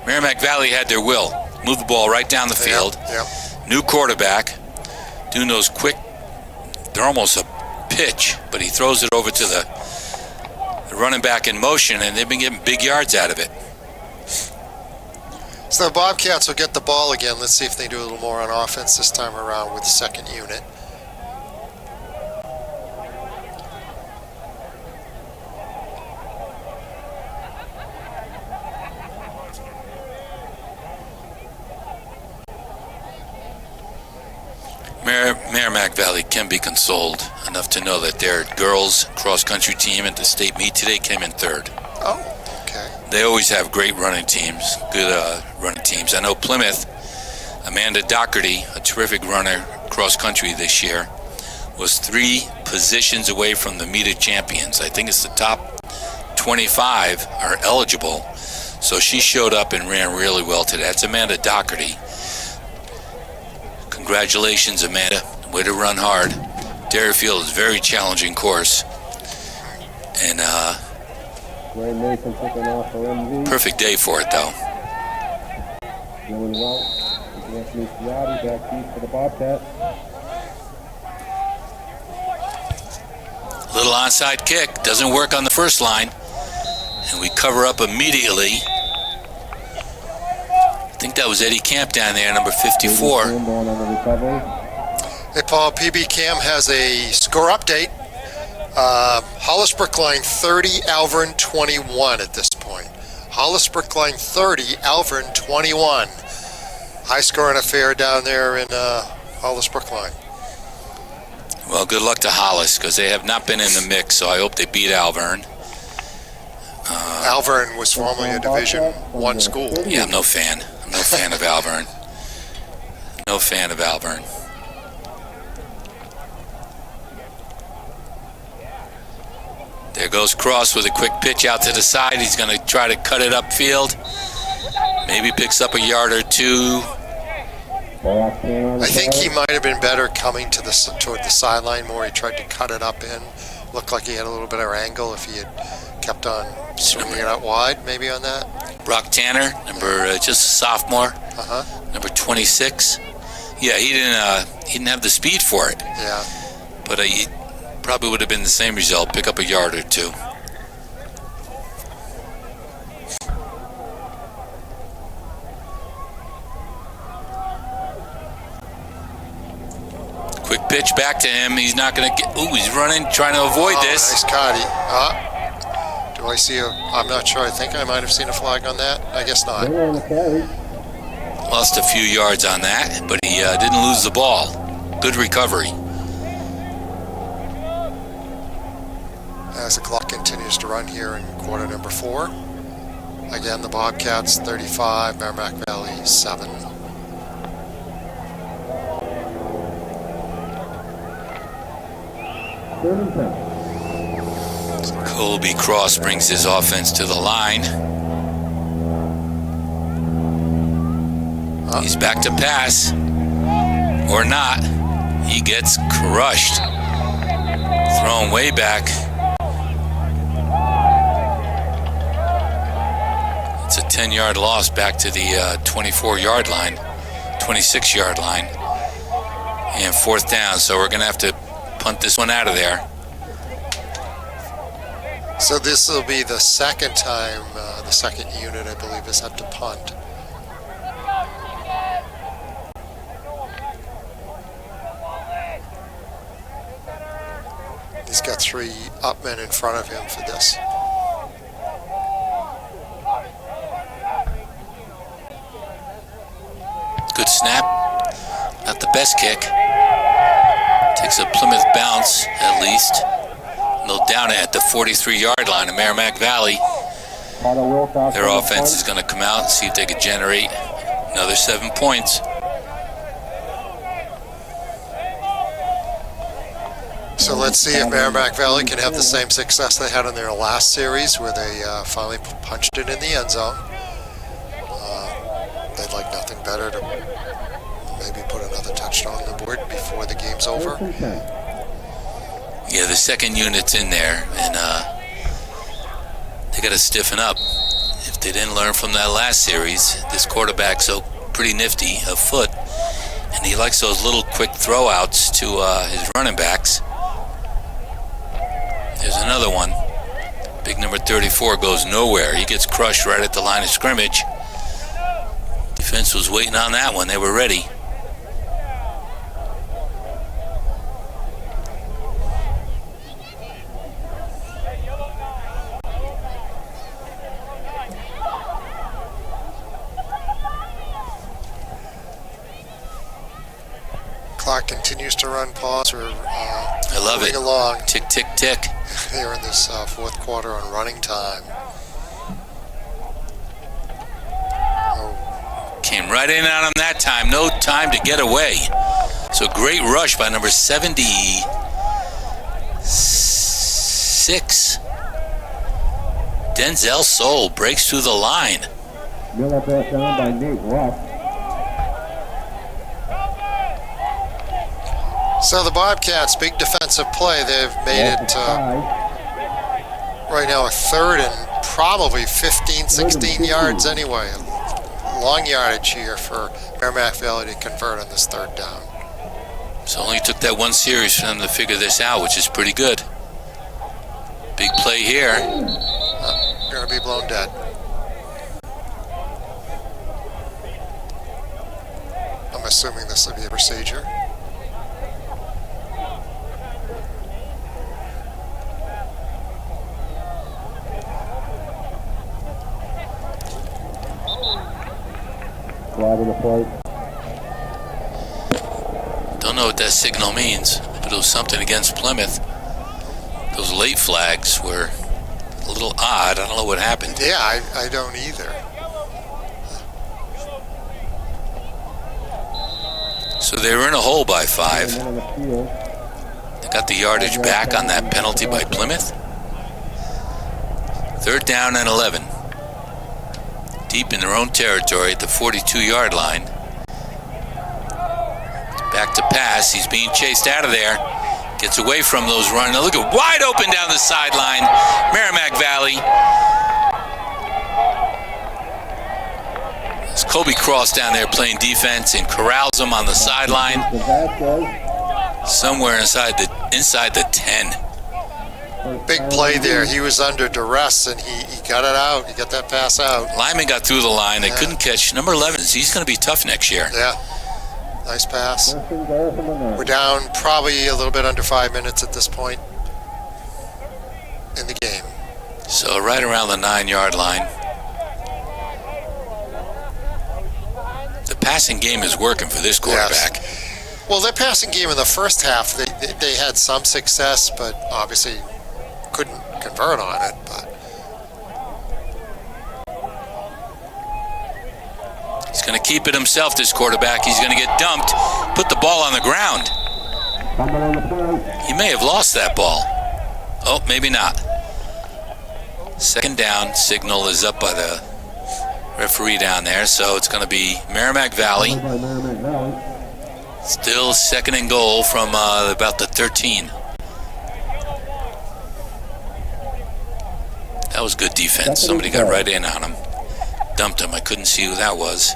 Merrimack Valley had their will. Move the ball right down the field. Yep. New quarterback. Doing those quick, they're almost a pitch, but he throws it over to the running back in motion, and they've been getting big yards out of it. So the Bobcats will get the ball again. Let's see if they do a little more on offense this time around with the second unit. Merrimack Valley can be consoled enough to know that their girls cross-country team at the state meet today came in third. Oh, okay. They always have great running teams, good running teams. I know Plymouth, Amanda Doherty, a terrific runner cross-country this year, was 3 positions away from the meet of champions. I think it's the top 25 are eligible. So she showed up and ran really well today. That's Amanda Doherty. Congratulations, Amanda. Way to run hard. Dairyfield is a very challenging course. And Ray Mason taking off for MV. perfect day for it, though. Doing well. Anthony Ciotti back deep for the Bobcats. Little onside kick. Doesn't work on the first line. And we cover up immediately. I think that was Eddie Camp down there, number 54. Going on the recovery. Hey, Paul, PB Cam has a score update. Hollis Brookline 30, Alvern 21 at this point. Hollis Brookline 30, Alvern 21. High scoring affair down there in Hollis Brookline. Well, good luck to Hollis, because they have not been in the mix, so I hope they beat Alvern. Alvern was formerly a Division I school. Yeah, I'm no fan. I'm no fan of Alvern. No fan of Alvern. There goes Cross with a quick pitch out to the side. He's going to try to cut it upfield. Maybe picks up a yard or two. I think he might have been better coming to toward the sideline more. He tried to cut it up in. Looked like he had a little better angle if he had kept on swinging it out wide, maybe on that. Brock Tanner, number just a sophomore, number 26. Yeah, he didn't have the speed for it. Yeah. But he probably would have been the same result. Pick up a yard or two. Quick pitch back to him. He's not going to get. Ooh, he's running, trying to avoid this. Nice caught. Do I see I'm not sure. I think I might have seen a flag on that. I guess not. They're on the carry. Lost a few yards on that, but he didn't lose the ball. Good recovery. As the clock continues to run here in quarter number 4. Again, the Bobcats 35, Merrimack Valley 7. Third and 10. Colby Cross brings his offense to the line. He's back to pass. Or not. He gets crushed. Thrown way back. It's a 10-yard loss back to the 24-yard line, 26-yard line. And 4th down, so we're going to have to punt this one out of there. So this will be the second time the second unit, I believe, has had to punt. He's got 3 upmen in front of him for this. Good snap. Not the best kick. Takes a Plymouth bounce, at least. And they'll down it at the 43-yard line of Merrimack Valley. Their offense is going to come out and see if they can generate another 7 points. So let's see if Merrimack Valley can have the same success they had in their last series where they finally punched it in the end zone. They'd like nothing better to maybe put another touchdown on the board before the game's over. Yeah, the second unit's in there, and they got to stiffen up. If they didn't learn from that last series, this quarterback's so pretty nifty of foot, and he likes those little quick throwouts to his running backs. There's another one. Big number 34 goes nowhere. He gets crushed right at the line of scrimmage. Defense was waiting on that one. They were ready. Clock continues to run, pause. We're I love it. moving along Tick, tick, tick. here in this fourth quarter on running time. Came right in on him that time. No time to get away. So great rush by number 76. Denzel Soul breaks through the line. Miller brought down by Nate Ruff. So the Bobcats, big defensive play. They've made it right now a third and probably 15, 16 yards anyway. Long yardage here for Merrimack Valley to convert on this third down. So only took that one series for them to figure this out, which is pretty good. Big play here. Going to be blown dead. I'm assuming this will be a procedure. Flag in the plate. Don't know what that signal means, but it was something against Plymouth. Those late flags were a little odd. I don't know what happened. Yeah, I don't either. So they were in a hole by 5. On the field. They got the yardage back on that penalty by Plymouth. Third down and 11. Deep in their own territory at the 42-yard line. Back to pass. He's being chased out of there. Gets away from those runners. Now look at wide open down the sideline. Merrimack Valley. As Kobe Cross down there playing defense and corrals him on the sideline. Somewhere inside the 10. Big play there. He was under duress and he got it out. He got that pass out. Lyman got through the line. They couldn't catch number 11. He's going to be tough next year. Yeah. Nice pass. We're down probably a little bit under 5 minutes at this point in the game. So right around the 9-yard line. The passing game is working for this quarterback. Yes. Well, their passing game in the first half, they had some success, but obviously couldn't convert on it. But he's going to keep it himself, this quarterback. He's going to get dumped, put the ball on the ground. He may have lost that ball. Oh, maybe not. Second down. Signal is up by the referee down there, so it's going to be Merrimack Valley. Still second and goal from about the 13. That was good defense. Somebody got right in on him. Dumped him. I couldn't see who that was.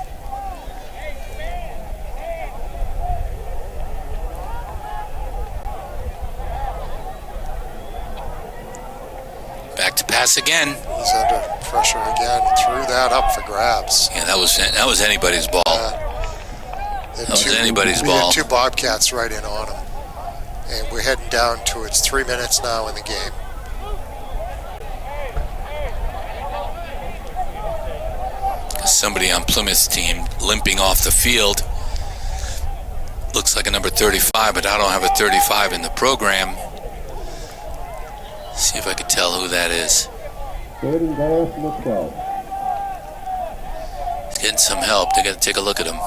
Back to pass again. he's under pressure again. Threw that up for grabs. Yeah, that was anybody's ball. That was anybody's we ball. had two Bobcats right in on him. And we're heading down to it's 3 minutes now in the game. Somebody on Plymouth's team limping off the field. Looks like a number 35, but I don't have a 35 in the program. See if I can tell who that is. Third and goal from the 12. He's getting some help. They got to take a look at him.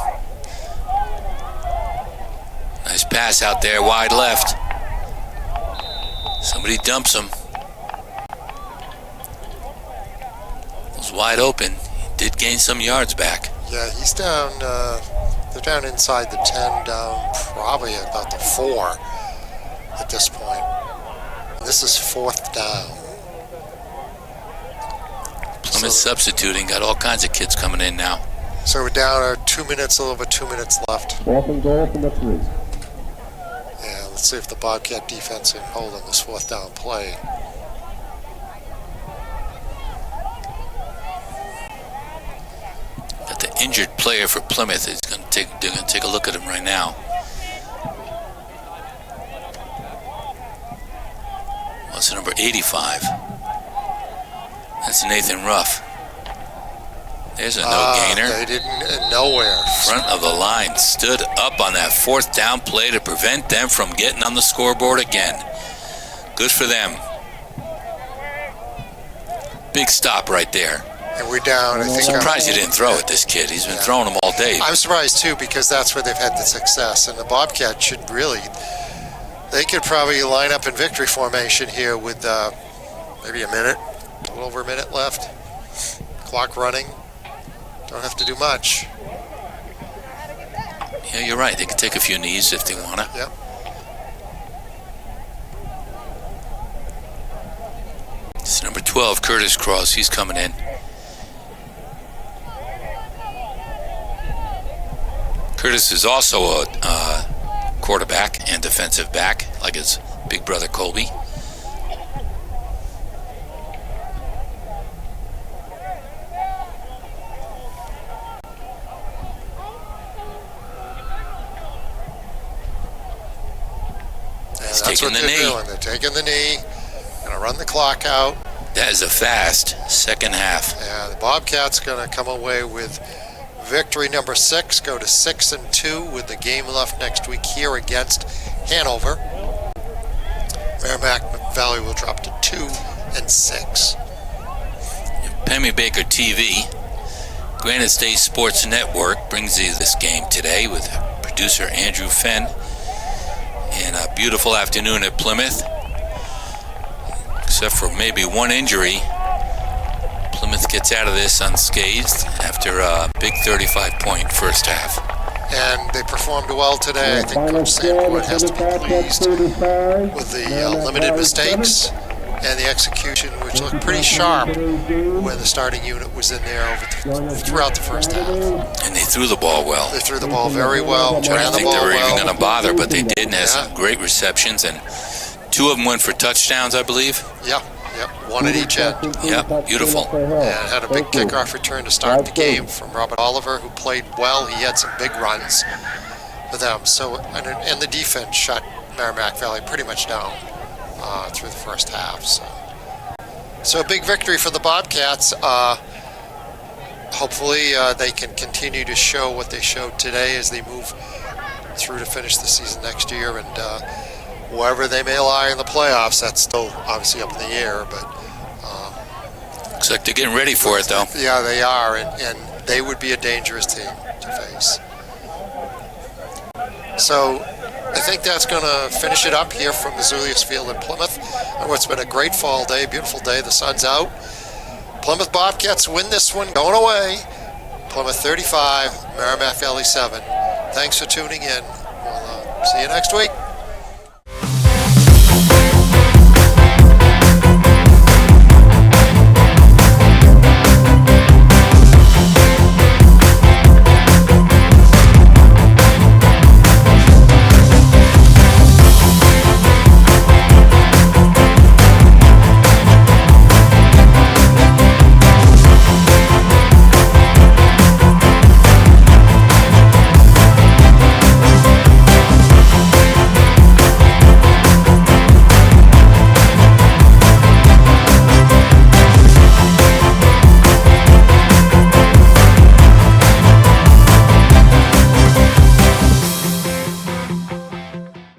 Nice pass out there, wide left. Somebody dumps him. It was wide open. Did gain some yards back. Yeah, he's down, they're down inside the 10, down probably about the 4 at this point. This is 4th down. Plymouth substituting, got all kinds of kids coming in now. So we're down a 2 minutes, a little over 2 minutes left. 4th and goal from the 3. Yeah, let's see if the Bobcat defense can hold on this 4th down play. But the injured player for Plymouth is going to take a look at him right now. What's number 85? That's Nathan Ruff. There's a no-gainer. They didn't, nowhere. Front of the line, stood up on that 4th down play to prevent them from getting on the scoreboard again. Good for them. Big stop right there. And we're down, I think. Surprised he didn't throw it, this kid. He's been throwing them all day. I'm surprised too, because that's where they've had the success. And the Bobcats should really, they could probably line up in victory formation here with maybe a little over a minute left. Clock running. Don't have to do much. Yeah, you're right. They could take a few knees if they want to. Yep. It's number 12, Curtis Cross. He's coming in. Curtis is also a quarterback and defensive back, like his big brother Colby. That's what they're doing. They're taking the knee, going to run the clock out. That is a fast second half. Yeah, the Bobcats going to come away with victory number 6, go to 6-2 with the game left next week here against Hanover. Merrimack Valley will drop to 2-6. Pemmy Baker TV, Granite State Sports Network brings you this game today with producer Andrew Fenn. And a beautiful afternoon at Plymouth. Except for maybe one injury, Plymouth gets out of this unscathed after a big 35-point first half. And they performed well today. I think Coach Sandwood has to be pleased with the limited mistakes and the execution, which looked pretty sharp when the starting unit was in there throughout the first half. And they threw the ball well. They threw the ball very well. I didn't think they were even going to bother, but they did, and had some great receptions. And 2 of them went for touchdowns, I believe. Yep, one at each end. Yep, beautiful. And had a big kickoff return to start the game from Robert Oliver, who played well. He had some big runs for them. So, and the defense shut Merrimack Valley pretty much down through the first half. So a big victory for the Bobcats. Hopefully they can continue to show what they showed today as they move through to finish the season next year. And wherever they may lie in the playoffs, that's still obviously up in the air. But looks like they're getting ready for it, though. Yeah, they are, and they would be a dangerous team to face. So I think that's going to finish it up here from the Zulius Field in Plymouth. And it's been a great fall day, beautiful day. The sun's out. Plymouth Bobcats win this one going away. Plymouth 35, Merrimack Valley 7. Thanks for tuning in. We'll see you next week.